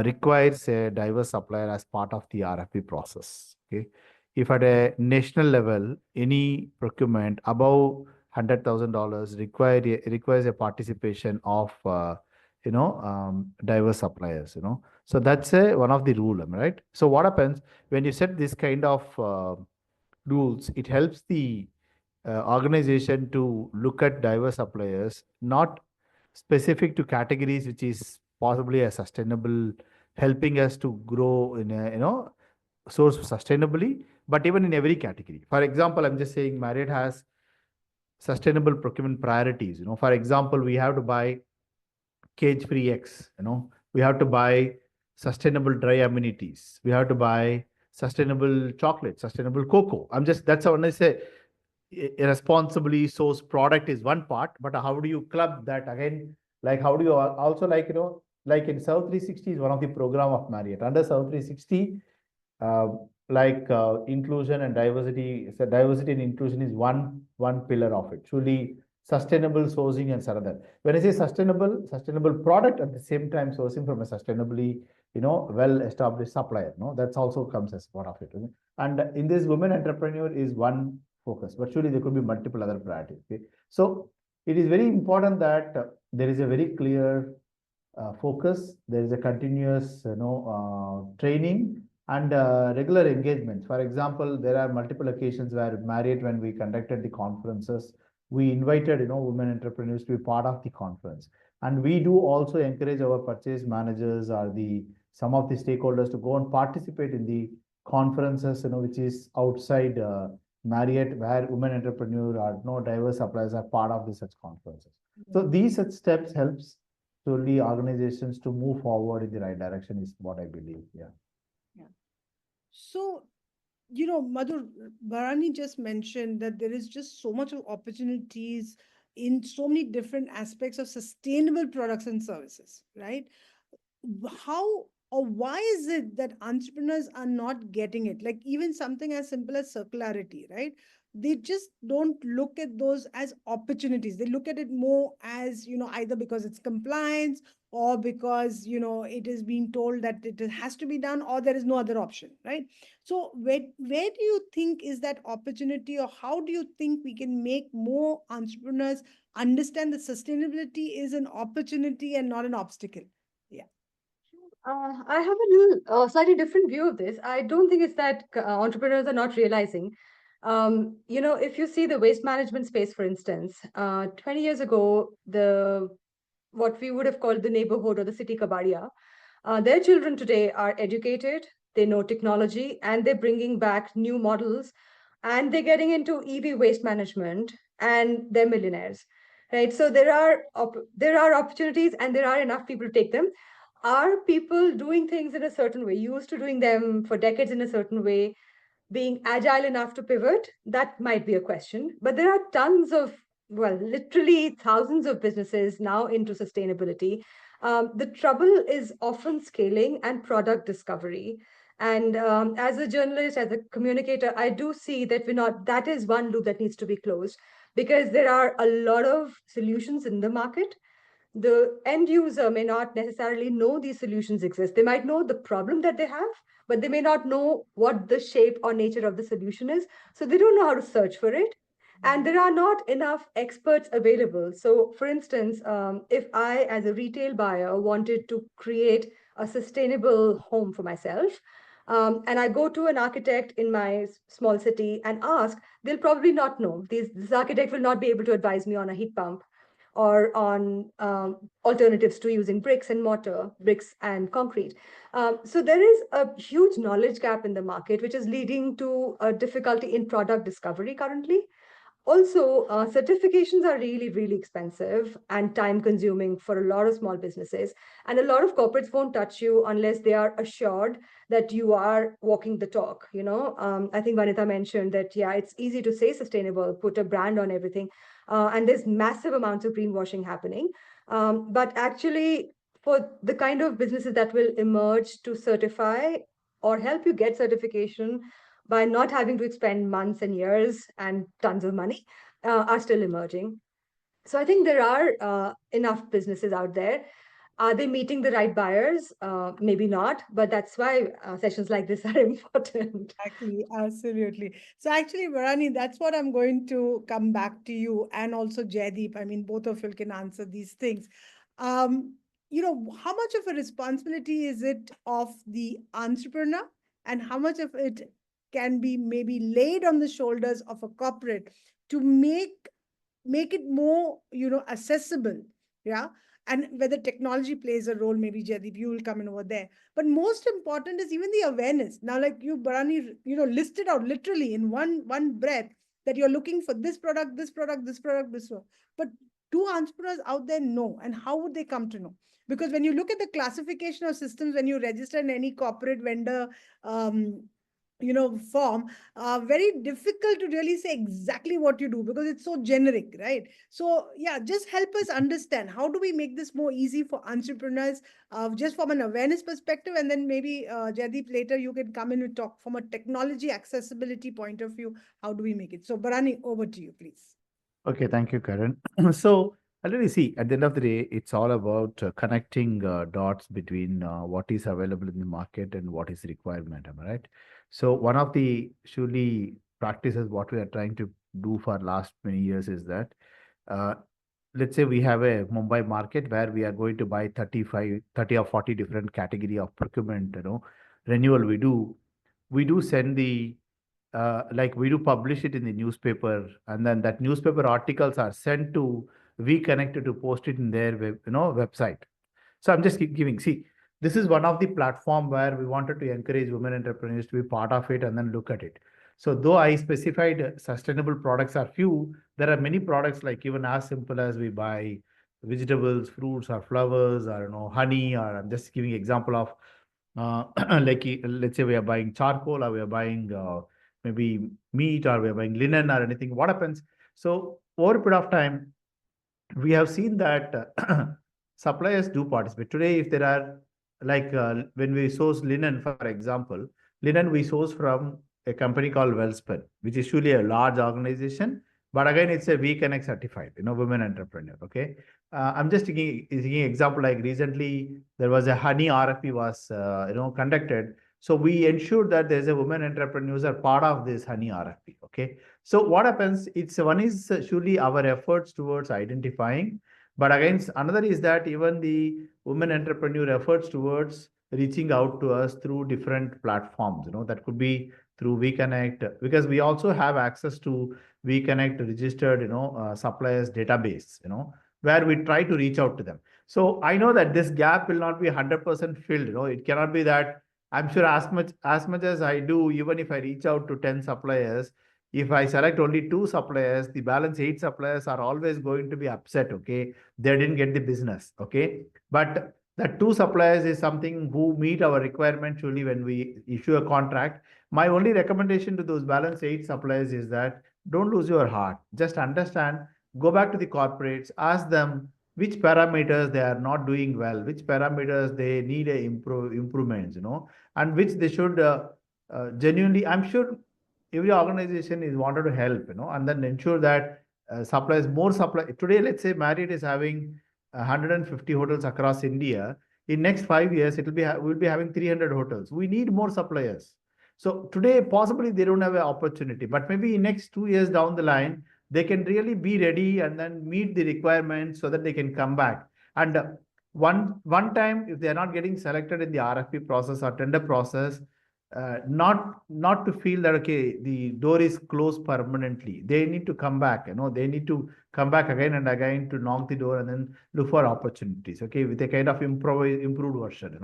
Speaker 2: requires a diverse supplier as part of the RFP process. Okay. If at a national level, any procurement above $100,000 requires a participation of diverse suppliers. You know, so that's one of the rule, am I right? So what happens when you set this kind of rules? It helps the organization to look at diverse suppliers, not specific to categories, which is possibly a sustainable, helping us to grow in a, you know, source sustainably, but even in every category. For example, I'm just saying Marriott has sustainable procurement priorities. You know, for example, we have to buy cage-free eggs. You know, we have to buy sustainable dry amenities. We have to buy sustainable chocolate, sustainable cocoa. That's how when I say responsibly sourced product is one part, but how do you club that again? Like, how do you also, like, you know, like in South 360 is one of the program of Marriott. Under South 360, uh, inclusion and diversity, so diversity and inclusion is one pillar of it. Truly sustainable sourcing and surrender. When I say sustainable product, at the same time sourcing from a sustainably, you know, well established supplier. No, that's also comes as part of it. And in this, women entrepreneur is one focus, but surely there could be multiple other priorities. Okay? So it is very important that there is a very clear focus. There is a continuous, training and regular engagements. For example, there are multiple occasions where Marriott, when we conducted the conferences, we invited, you know, women entrepreneurs to be part of the conference. And we do also encourage our purchase managers or the some of the stakeholders to go and participate in the conferences, you know, which is outside Marriott, where women entrepreneur or no diverse suppliers are part of the such conferences. So these such steps helps slowly organizations to move forward in the right direction is what I believe. Yeah.
Speaker 1: So, you know, Madhur, Bharani just mentioned that there is just so much of opportunities in so many different aspects of sustainable products and services, right? How or why is it that entrepreneurs are not getting it? Like even something as simple as circularity, right? They just don't look at those as opportunities. They look at it more as, you know, either because it's compliance or because, you know, it is being told that it has to be done or there is no other option, right? So where do you think is that opportunity, or how do you think we can make more entrepreneurs understand that sustainability is an opportunity and not an obstacle? Yeah.
Speaker 5: I have a little slightly different view of this. I don't think it's that entrepreneurs are not realizing. If you see the waste management space, for instance, 20 years ago, the what we would have called the neighborhood or the city kabadia, their children today are educated, they know technology, and they're bringing back new models, and they're getting into EV waste management, and they're millionaires, right? So there are opportunities, and there are enough people to take them. Are people doing things in a certain way, used to doing them for decades in a certain way? being agile enough to pivot, that might be a question. But there are tons of, well, literally thousands of businesses now into sustainability. The trouble is often scaling and product discovery. And as a journalist, as a communicator, I do see that that is one loop that needs to be closed, because there are a lot of solutions in the market. The end user may not necessarily know these solutions exist. They might know the problem that they have, but they may not know what the shape or nature of the solution is. So they don't know how to search for it. And there are not enough experts available. So, for instance, if I, as a retail buyer, wanted to create a sustainable home for myself, and I go to an architect in my small city and ask, they'll probably not know. This architect will not be able to advise me on a heat pump or on alternatives to using bricks and mortar, bricks and concrete. So there is a huge knowledge gap in the market, which is leading to a difficulty in product discovery currently. Also, certifications are really, really expensive and time consuming for a lot of small businesses. And a lot of corporates won't touch you unless they are assured that you are walking the talk. I think Vanita mentioned that, yeah, it's easy to say sustainable, put a brand on everything. And there's massive amounts of greenwashing happening. But actually, for the kind of businesses that will emerge to certify or help you get certification, by not having to spend months and years and tons of money, are still emerging. So I think there are enough businesses out there. Are they meeting the right buyers? Maybe not, but that's why sessions like this are important.
Speaker 1: Exactly, absolutely. So actually, Bharani, that's what I'm going to come back to you and also Jaydeep. I mean, both of you can answer these things. How much of a responsibility is it of the entrepreneur, and how much of it can be maybe laid on the shoulders of a corporate to make it more, accessible? Yeah. And whether technology plays a role, maybe Jaydeep, you will come in over there. But most important is even the awareness. Now, like you, Bharani, listed out literally in one breath that you're looking for this product, this product, this product, this one. But do entrepreneurs out there know? And how would they come to know? Because when you look at the classification of systems, when you register in any corporate vendor form, very difficult to really say exactly what you do because it's so generic, right? So yeah, just help us understand, how do we make this more easy for entrepreneurs, just from an awareness perspective, and then maybe Jaydeep, later you can come in and talk from a technology accessibility point of view. How do we make it? So Bharani, over to you, please.
Speaker 2: Okay, thank you, Karen. So, already see, at the end of the day, it's all about connecting dots between what is available in the market and what is requirement, am I right? So, one of the surely practices what we are trying to do for last many years is that, uh, let's say we have a Mumbai market where we are going to buy 30 or 40 different category of procurement, renewal we do send the like we do publish it in the newspaper, and then that newspaper articles are sent to WeConnect to post it in their website. So I'm just giving, see, this is one of the platform where we wanted to encourage women entrepreneurs to be part of it and then look at it. So though I specified sustainable products are few, there are many products like even as simple as we buy vegetables, fruits, or flowers, or honey, or I'm just giving example of like let's say we are buying charcoal, or we are buying maybe meat, or we are buying linen or anything. What happens? So over a period of time, we have seen that suppliers do participate. Today, if there are like when we source linen, for example, linen we source from a company called Wellspun, which is usually a large organization, but again, it's a WeConnect certified, women entrepreneur. Okay, I'm just taking example. Like recently, there was a honey RFP was conducted. So we ensured that there's a women entrepreneurs are part of this honey RFP. Okay, so what happens? It's one is surely our efforts towards identifying, but again, another is that even the women entrepreneur efforts towards reaching out to us through different platforms. That could be through WeConnect, because we also have access to WeConnect registered, suppliers database, where we try to reach out to them. So I know that this gap will not be 100% filled. It cannot be that. I'm sure as much as I do, even if I reach out to 10 suppliers, if I select only 2 suppliers, the balance 8 suppliers are always going to be upset. Okay, they didn't get the business. Okay, but That two suppliers is something who meet our requirement truly when we issue a contract. My only recommendation to those balance 8 suppliers is that don't lose your heart. Just understand, go back to the corporates, ask them which parameters they are not doing well, which parameters they need a improvements, and which they should genuinely. I'm sure every organization is wanted to help, and then ensure that suppliers more supply. Today, let's say Marriott is having 150 hotels across India. In next 5 years, we'll be having 300 hotels. We need more suppliers. So today, possibly they don't have an opportunity, but maybe in next 2 years down the line, they can really be ready and then meet the requirements so that they can come back. And one time, if they are not getting selected in the RFP process or tender process, not to feel that okay, the door is closed permanently. They need to come back. They need to come back again and again to knock the door and then look for opportunities. Okay, with a kind of improved version.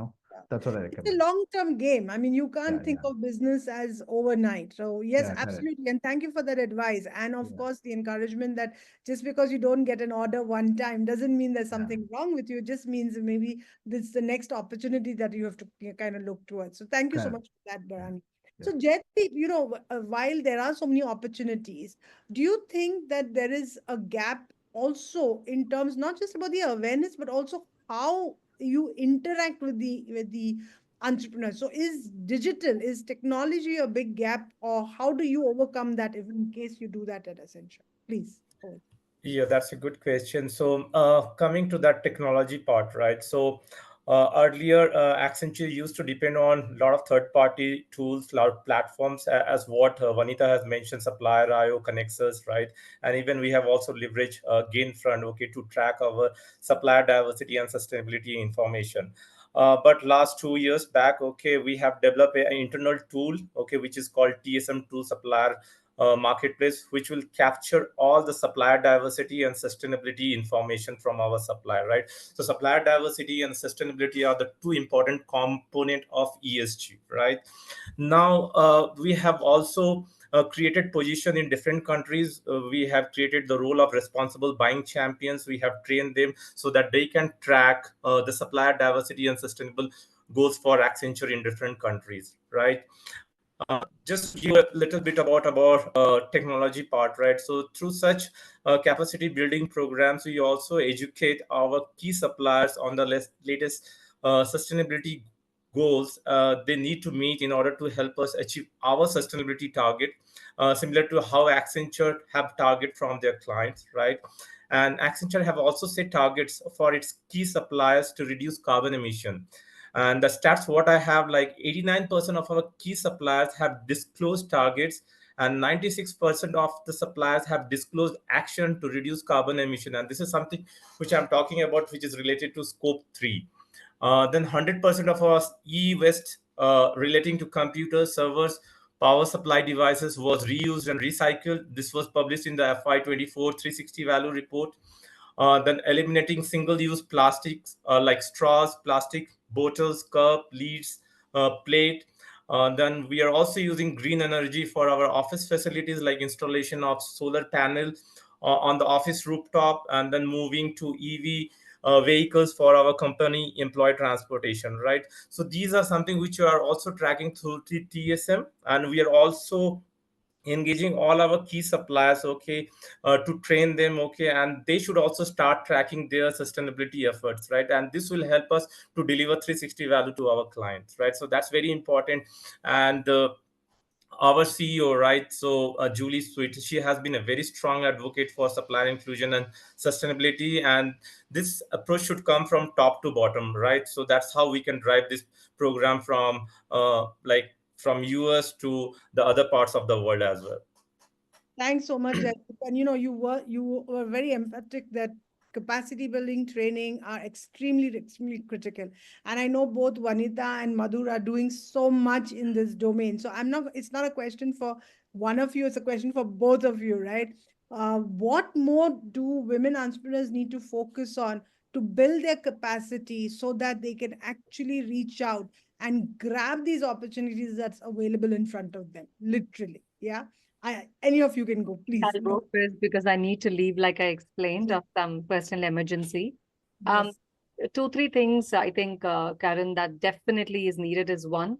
Speaker 2: That's what I
Speaker 1: It's a
Speaker 2: recommend.
Speaker 1: long-term game. I mean, you can't
Speaker 2: Yeah,
Speaker 1: think
Speaker 2: yeah.
Speaker 1: of business as overnight. So yes,
Speaker 2: Yeah, correct.
Speaker 1: absolutely. And thank you for that advice. And of
Speaker 2: Yeah.
Speaker 1: course, the encouragement that just because you don't get an order one time doesn't mean there's
Speaker 2: Yeah.
Speaker 1: something wrong with you. It just means that maybe this is the next opportunity that you have to kind of look towards. So thank you so
Speaker 2: Correct.
Speaker 1: much for that,
Speaker 2: Yeah.
Speaker 1: Bharani.
Speaker 2: Yeah.
Speaker 1: So Jaydeep, while there are so many opportunities, do you think that there is a gap also in terms not just about the awareness, but also how you interact with the entrepreneurs? So is technology a big gap, or how do you overcome that if in case you do that at Accenture? Please. Over.
Speaker 4: Yeah, that's a good question. So, coming to that technology part, right? So, earlier, Accenture used to depend on a lot of third-party tools, a lot of platforms, as what Vanita has mentioned, Supplier, IO, Connexus, right? And even we have also leveraged Gainfront, okay, to track our supplier diversity and sustainability information. But last 2 years back, okay, we have developed an internal tool, okay, which is called TSM2 Supplier Marketplace, which will capture all the supplier diversity and sustainability information from our supplier, right? So supplier diversity and sustainability are the two important component of ESG, right? Now we have also created position in different countries. We have created the role of responsible buying champions. We have trained them so that they can track the supplier diversity and sustainable goals for Accenture in different countries, right? Just give a little bit about technology part, right? So through such capacity building programs, we also educate our key suppliers on the latest sustainability goals they need to meet in order to help us achieve our sustainability target, similar to how Accenture have target from their clients, right? And Accenture have also set targets for its key suppliers to reduce carbon emission. And the stats what I have, like 89% of our key suppliers have disclosed targets, and 96% of the suppliers have disclosed action to reduce carbon emission. And this is something which I'm talking about, which is related to scope 3. Then 100% of our e-waste relating to computers, servers, power supply devices was reused and recycled. This was published in the FY24 360 value report. Then eliminating single-use plastics like straws, plastic bottles, cup, leads, plate. Then we are also using green energy for our office facilities, like installation of solar panel on the office rooftop, and then moving to EV vehicles for our company employee transportation, right? So these are something which we are also tracking through TSM, and we are also engaging all our key suppliers, okay, to train them, okay, and they should also start tracking their sustainability efforts, right? And this will help us to deliver 360 value to our clients, right? So that's very important. And our CEO, right? So Julie Sweet, she has been a very strong advocate for supplier inclusion and sustainability, and this approach should come from top to bottom, right? So that's how we can drive this program from from US to the other parts of the world as well.
Speaker 1: Thanks so much, Jaydeep. And you were very emphatic that capacity building training are extremely critical. And I know both Vanita and Madhur are doing so much in this domain. So it's not a question for one of you, it's a question for both of you, right? What more do women entrepreneurs need to focus on to build their capacity so that they can actually reach out and grab these opportunities that's available in front of them, literally? Yeah. Any of you can go, please.
Speaker 3: I'll go first because I need to leave, like I explained, of some personal emergency.
Speaker 1: Yes.
Speaker 3: two, three things I think, Karen, that definitely is needed is one,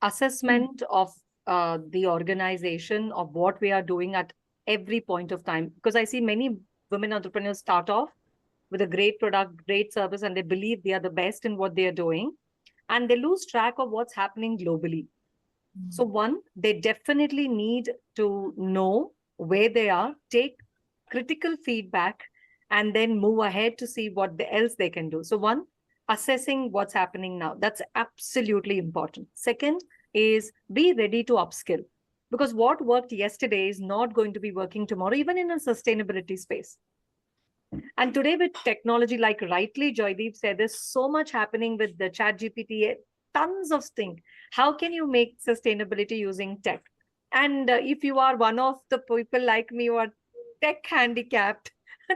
Speaker 3: assessment of the organization of what we are doing at every point of time. Because I see many women entrepreneurs start off with a great product, great service, and they believe they are the best in what they are doing, and they lose track of what's happening globally. So one, they definitely need to know where they are, take critical feedback, and then move ahead to see what else they can do. So one, assessing what's happening now. That's absolutely important. Second is be ready to upskill, because what worked yesterday is not going to be working tomorrow, even in a sustainability space. And today with technology, like rightly Jaydeep said, there's so much happening with the chat GPT, tons of things. How can you make sustainability using tech? And if you are one of the people like me who are tech handicapped,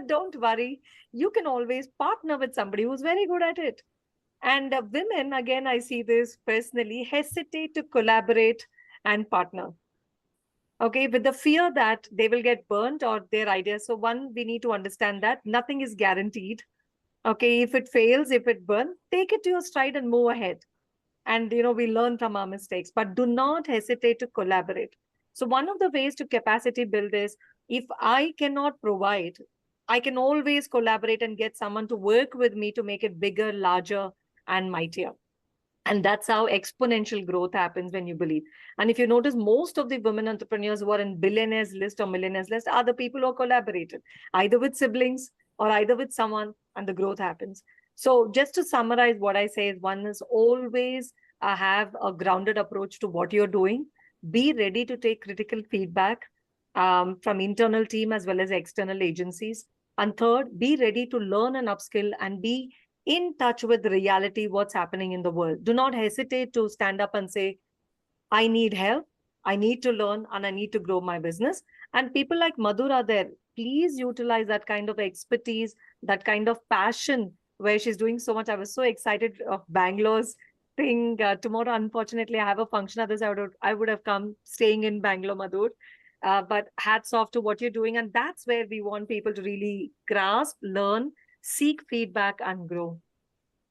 Speaker 3: don't worry. You can always partner with somebody who's very good at it. And women, again, I see this personally, hesitate to collaborate and partner. Okay, with the fear that they will get burnt or their ideas. So one, we need to understand that nothing is guaranteed. Okay, if it fails, if it burns, take it to your stride and move ahead. And we learn from our mistakes, but do not hesitate to collaborate. So one of the ways to capacity build is, if I cannot provide, I can always collaborate and get someone to work with me to make it bigger, larger, and mightier. And that's how exponential growth happens when you believe. And if you notice, most of the women entrepreneurs who are in billionaires list or millionaires list are the people who are collaborated, either with siblings or either with someone, and the growth happens. So just to summarize what I say is, one is always have a grounded approach to what you're doing. Be ready to take critical feedback from internal team as well as external agencies. And third, be ready to learn and upskill and be in touch with reality, what's happening in the world. Do not hesitate to stand up and say, I need help, I need to learn, and I need to grow my business. And people like Madhur are there. Please utilize that kind of expertise, that kind of passion, where she's doing so much. I was so excited of Bangalore's thing. Tomorrow, unfortunately, I have a function. Others, I would have come staying in Bangalore, Madhur. But hats off to what you're doing. And that's where we want people to really grasp, learn, seek feedback, and grow.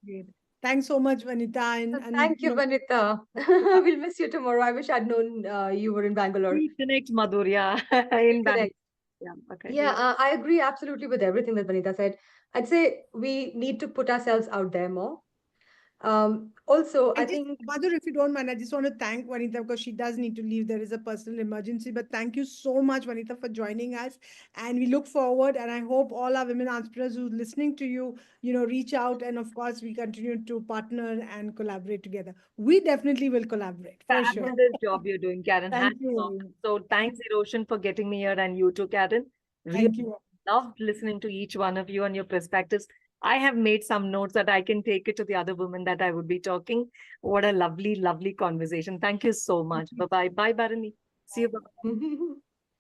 Speaker 1: Great. Thanks so much, Vanita. And
Speaker 5: Thank you, Vanita. We'll miss you tomorrow. I wish I'd known you were in Bangalore.
Speaker 3: WeConnect, Madhur, yeah. In Bangalore.
Speaker 5: Correct.
Speaker 3: Yeah, okay.
Speaker 5: Yeah, I agree absolutely with everything that Vanita said. I'd say we need to put ourselves out there more. Also, I think,
Speaker 1: Madhur, if you don't mind, I just want to thank Vanita because she does need to leave. There is a personal emergency, but thank you so much, Vanita, for joining us. And we look forward, and I hope all our women entrepreneurs who are listening to you, reach out. And of course, we continue to partner and collaborate together. We definitely will collaborate for sure.
Speaker 3: Fabulous job you're doing, Karen.
Speaker 1: Thank
Speaker 3: Hats
Speaker 1: you.
Speaker 3: off. So thanks, Eroshan, for getting me here, and you too, Karen. Really
Speaker 1: Thank you.
Speaker 3: loved listening to each one of you and your perspectives. I have made some notes that I can take it to the other women that I would be talking. What a lovely, lovely conversation. Thank you so much. Bye-bye. Bye, Bharani. See you. Bye.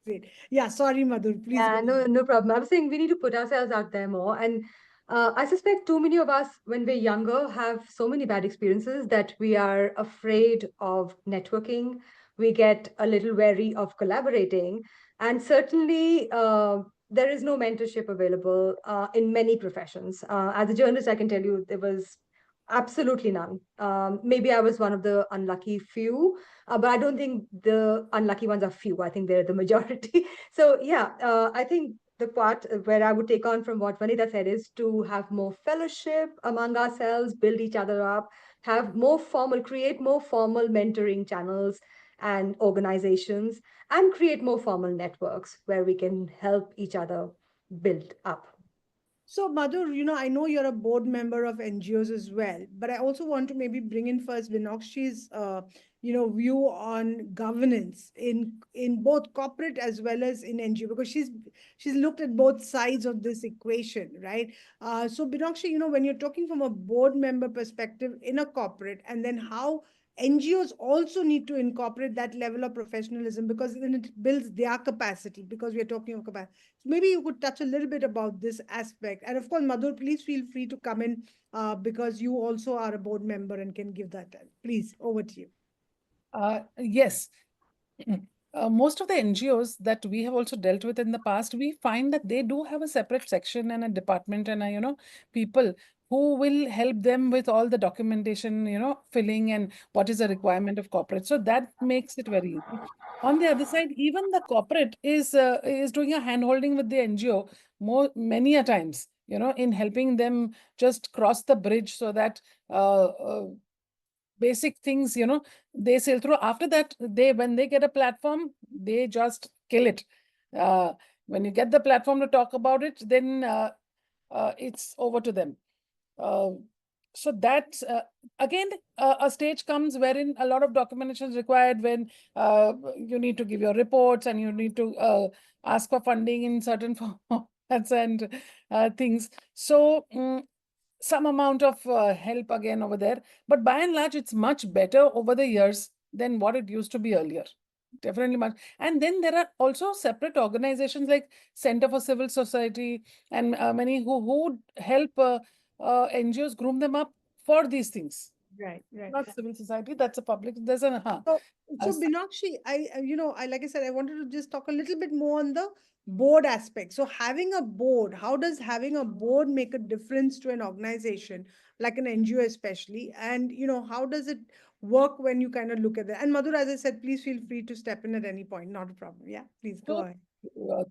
Speaker 1: Great. Yeah, sorry, Madhur. Please.
Speaker 5: yeah,
Speaker 1: go ahead.
Speaker 5: no problem. I was saying we need to put ourselves out there more. And I suspect too many of us, when we're younger, have so many bad experiences that we are afraid of networking. We get a little wary of collaborating. And certainly, there is no mentorship available in many professions. As a journalist, I can tell you there was absolutely none. Maybe I was one of the unlucky few, but I don't think the unlucky ones are few. I think they're the majority. So yeah, I think the part where I would take on from what Vanita said is to have more fellowship among ourselves, build each other up, create more formal mentoring channels and organizations, and create more formal networks where we can help each other build up.
Speaker 1: So, Madhur, I know you're a board member of NGOs as well, but I also want to maybe bring in first Vinokshi's, view on governance in both corporate as well as in NGO, because she's looked at both sides of this equation, right? So, Vinokshi, when you're talking from a board member perspective in a corporate, and then how NGOs also need to incorporate that level of professionalism, because then it builds their capacity, because we are talking of capacity. So maybe you could touch a little bit about this aspect. And of course, Madhur, please feel free to come in because you also are a board member and can give that. Please, over to you.
Speaker 6: Yes. Most of the NGOs that we have also dealt with in the past, we find that they do have a separate section and a department and people who will help them with all the documentation, filling and what is the requirement of corporate. So that makes it very easy. On the other side, even the corporate is doing a hand-holding with the NGO many a times, in helping them just cross the bridge so that basic things, they sail through. After that, when they get a platform, they just kill it. When you get the platform to talk about it, then it's over to them. So that's again a stage comes wherein a lot of documentation is required, when you need to give your reports and you need to ask for funding in certain formats and things. So some amount of help again over there, but by and large it's much better over the years than what it used to be earlier. Definitely much. And then there are also separate organizations like Center for Civil Society and many who help NGOs groom them up for these things.
Speaker 1: Right, right.
Speaker 6: Not civil society, that's a public, there's an
Speaker 1: So,
Speaker 6: as-
Speaker 1: Meenakshi, I like I said, I wanted to just talk a little bit more on the board aspect. So having a board, how does having a board make a difference to an organization, like an NGO especially? And, how does it work when you kind of look at that? And Madhur, as I said, please feel free to step in at any point. Not a problem. Yeah, please go
Speaker 6: So,
Speaker 1: ahead.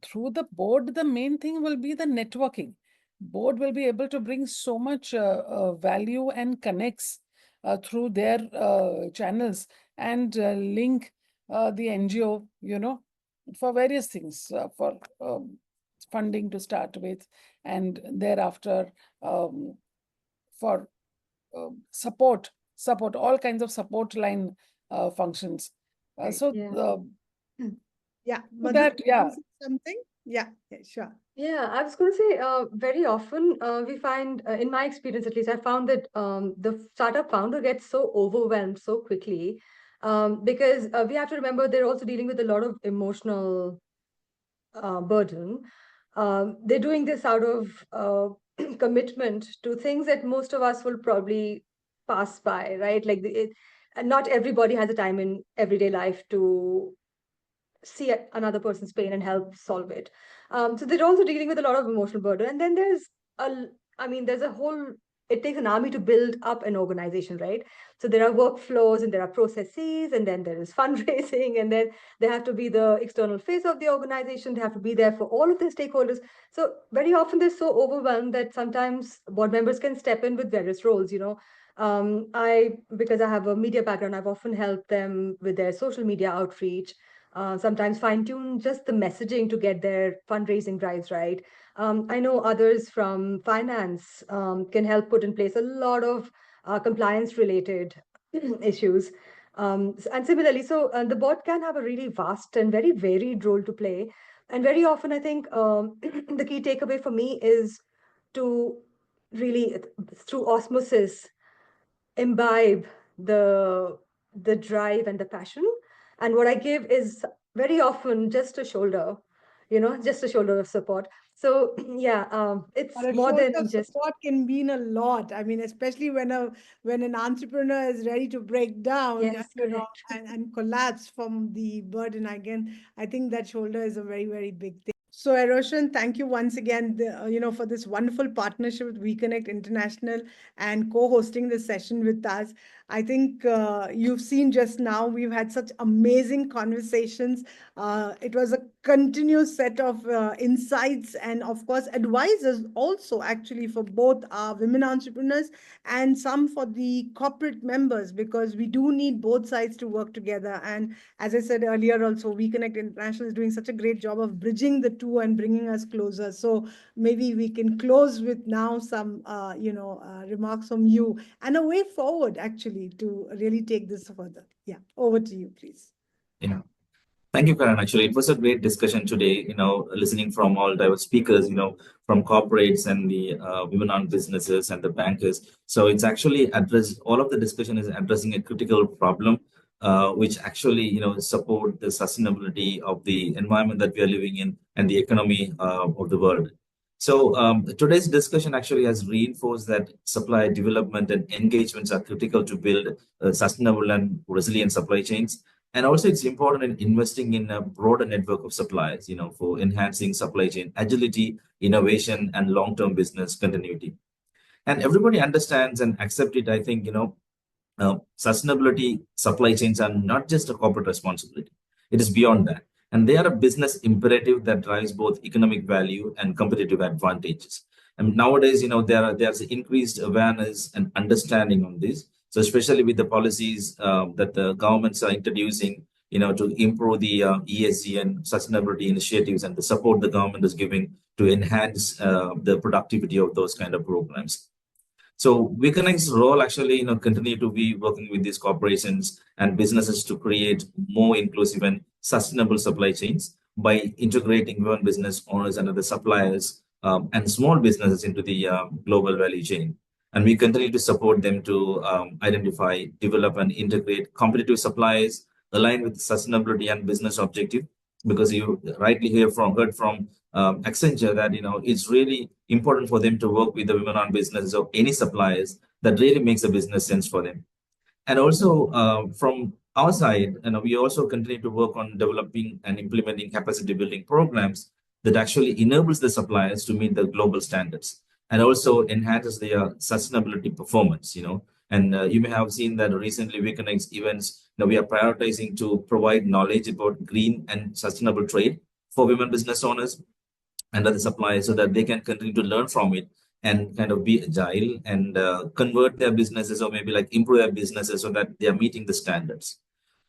Speaker 6: through the board, the main thing will be the networking. Board will be able to bring so much value and connects through their channels and link the NGO, for various things, for funding to start with, and thereafter for support, all kinds of support line functions.
Speaker 1: Right.
Speaker 6: So
Speaker 1: Yeah,
Speaker 6: So
Speaker 1: Madhur,
Speaker 6: that,
Speaker 1: you want
Speaker 6: yeah.
Speaker 1: to say something? Yeah, sure.
Speaker 5: Yeah, I was going to say, very often we find, in my experience at least, I found that the startup founder gets so overwhelmed so quickly, because we have to remember they're also dealing with a lot of emotional burden. They're doing this out of commitment to things that most of us will probably pass by, right? Like and not everybody has a time in everyday life to see another person's pain and help solve it. So they're also dealing with a lot of emotional burden. And then there's a whole, it takes an army to build up an organization, right? So there are workflows and there are processes, and then there is fundraising, and then they have to be the external face of the organization. They have to be there for all of their stakeholders. So very often they're so overwhelmed that sometimes board members can step in with various roles, because I have a media background, I've often helped them with their social media outreach. Sometimes fine-tune just the messaging to get their fundraising drives right. I know others from finance can help put in place a lot of compliance-related issues. And similarly, so the board can have a really vast and very varied role to play. And very often, I think the key takeaway for me is to really, through osmosis, imbibe the drive and the passion. And what I give is very often just a shoulder, just a shoulder of support. So yeah, it's
Speaker 1: But a
Speaker 5: more
Speaker 1: shoulder
Speaker 5: than
Speaker 1: of
Speaker 5: just
Speaker 1: support can mean a lot. I mean, especially when an entrepreneur is ready to break down,
Speaker 5: yes, correct.
Speaker 1: and collapse from the burden. Again, I think that shoulder is a very, very big thing. So, Eroshan, thank you once again, for this wonderful partnership with WeConnect International and co-hosting this session with us. I think you've seen just now, we've had such amazing conversations. It was a continuous set of insights and, of course, advisors also, actually, for both our women entrepreneurs and some for the corporate members, because we do need both sides to work together. And as I said earlier, also, WeConnect International is doing such a great job of bridging the two and bringing us closer. So maybe we can close with now some, remarks from you and a way forward, actually, to really take this further. Yeah, over to you, please.
Speaker 7: Yeah. Thank you, Karan. Actually, it was a great discussion today, listening from all diverse speakers, from corporates and the women-owned businesses and the bankers. So it's actually all of the discussion is addressing a critical problem, which actually, support the sustainability of the environment that we are living in and the economy of the world. So today's discussion actually has reinforced that supply development and engagements are critical to build sustainable and resilient supply chains. And also, it's important in investing in a broader network of suppliers, for enhancing supply chain agility, innovation, and long-term business continuity. And everybody understands and accept it. I think, sustainability supply chains are not just a corporate responsibility. It is beyond that. And they are a business imperative that drives both economic value and competitive advantages. And nowadays, there's increased awareness and understanding on this. So especially with the policies that the governments are introducing, to improve the ESG and sustainability initiatives and the support the government is giving to enhance the productivity of those kind of programs. So WEConnect's role actually, continue to be working with these corporations and businesses to create more inclusive and sustainable supply chains by integrating women business owners and other suppliers and small businesses into the global value chain. And we continue to support them to identify, develop, and integrate competitive suppliers aligned with sustainability and business objective. Because you rightly heard from Accenture that it's really important for them to work with the women-owned businesses or any suppliers that really makes a business sense for them. And also from our side, we also continue to work on developing and implementing capacity building programs that actually enables the suppliers to meet the global standards and also enhances their sustainability performance. And you may have seen that recently WEConnect events. We are prioritizing to provide knowledge about green and sustainable trade for women business owners and other suppliers so that they can continue to learn from it and kind of be agile and convert their businesses or maybe like improve their businesses so that they are meeting the standards.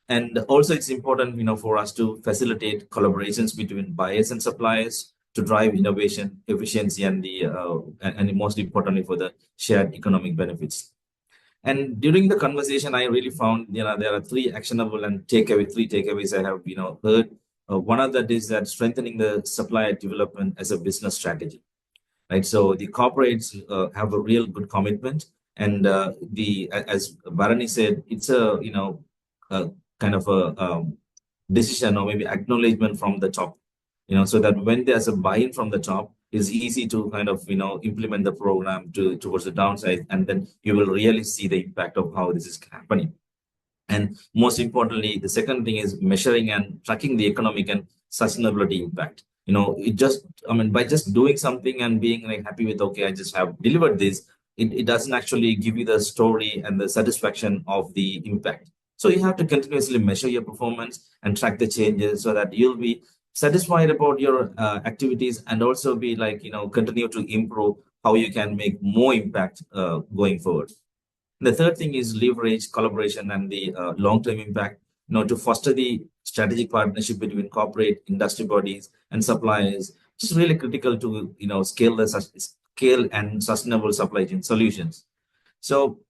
Speaker 7: And also it's important, for us to facilitate collaborations between buyers and suppliers to drive innovation, efficiency, and and most importantly for the shared economic benefits. And during the conversation, I really found, there are three actionable and three takeaways I have, heard. One of that is that strengthening the supplier development as a business strategy, right? So the corporates have a real good commitment, and as Bharani said, it's a kind of a decision or maybe acknowledgement from the top, so that when there's a buy-in from the top, it's easy to kind of implement the program towards the downside, and then you will really see the impact of how this is happening. And most importantly, the second thing is measuring and tracking the economic and sustainability impact. By just doing something and being like happy with, okay, I just have delivered this, it doesn't actually give you the story and the satisfaction of the impact. So you have to continuously measure your performance and track the changes so that you'll be satisfied about your activities and also be like, continue to improve how you can make more impact going forward. The third thing is leverage collaboration and the long-term impact, to foster the strategic partnership between corporate industry bodies and suppliers, which is really critical to, scale and sustainable supply chain solutions. So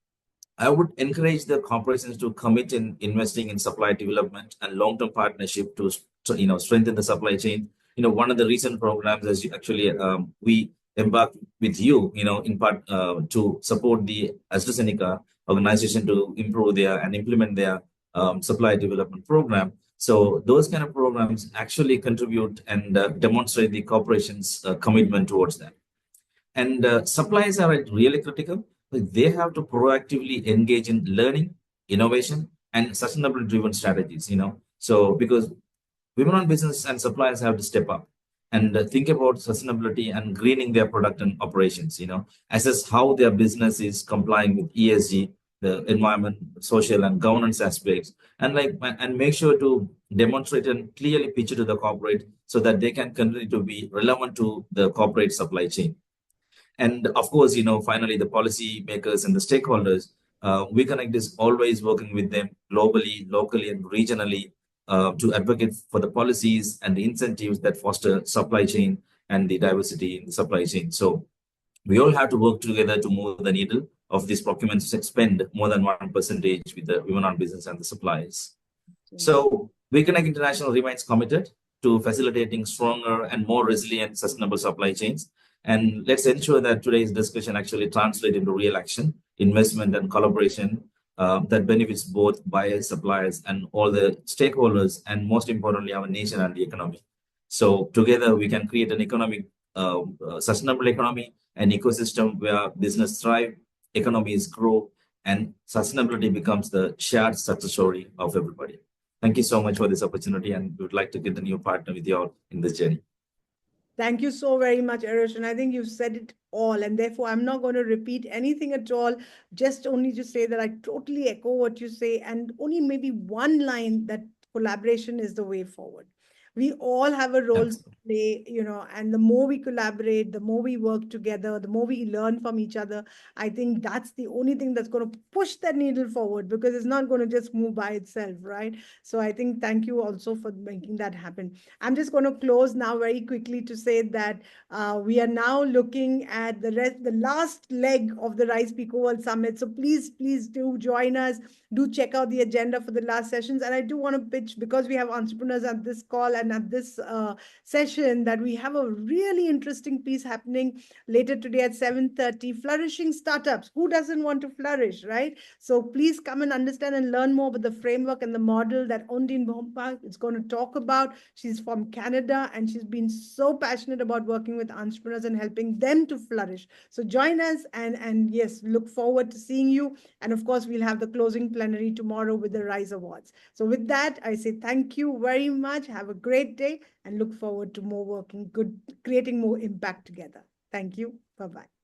Speaker 7: I would encourage the corporations to commit in investing in supply development and long-term partnership to strengthen the supply chain. One of the recent programs, as you actually we embarked with you, in part to support the AstraZeneca organization to improve and implement their supply development program. So those kind of programs actually contribute and demonstrate the corporation's commitment towards that. And suppliers are really critical. They have to proactively engage in learning, innovation, and sustainability-driven strategies. So because women-owned business and suppliers have to step up and think about sustainability and greening their product and operations. Assess how their business is complying with ESG, the environment, social, and governance aspects, and make sure to demonstrate and clearly pitch it to the corporate so that they can continue to be relevant to the corporate supply chain. And of course, finally, the policy makers and the stakeholders, WEConnect is always working with them globally, locally, and regionally to advocate for the policies and the incentives that foster supply chain and the diversity in the supply chain. So we all have to work together to move the needle of this procurement spend more than 1% with the women-owned business and the suppliers. So WEConnect International remains committed to facilitating stronger and more resilient sustainable supply chains. And let's ensure that today's discussion actually translates into real action, investment, and collaboration that benefits both buyers, suppliers, and all the stakeholders, and most importantly, our nation and the economy. So together we can create an economic, sustainable economy, an ecosystem where business thrive, economies grow, and sustainability becomes the shared success story of everybody. Thank you so much for this opportunity, and we would like to continue to partner with you all in this journey.
Speaker 1: Thank you so very much, Eroshan. I think you've said it all, and therefore I'm not going to repeat anything at all. Just only to say that I totally echo what you say, and only maybe one line that collaboration is the way forward. We all have a role to
Speaker 7: Absolutely.
Speaker 1: play, and the more we collaborate, the more we work together, the more we learn from each other. I think that's the only thing that's going to push that needle forward, because it's not going to just move by itself, right? So I think thank you also for making that happen. I'm just going to close now very quickly to say that we are now looking at the last leg of the Rise Pico World Summit. So please do join us. Do check out the agenda for the last sessions. And I do want to pitch, because we have entrepreneurs at this call and at this session, that we have a really interesting piece happening later today at 7:30. Flourishing startups. Who doesn't want to flourish, right? So please come and understand and learn more about the framework and the model that Ondine Bhompa is going to talk about. She's from Canada, and she's been so passionate about working with entrepreneurs and helping them to flourish. So join us, and yes, look forward to seeing you. And of course, we'll have the closing plenary tomorrow with the Rise Awards. So with that, I say thank you very much. Have a great day, and look forward to more working good, creating more impact together. Thank you. Bye-bye.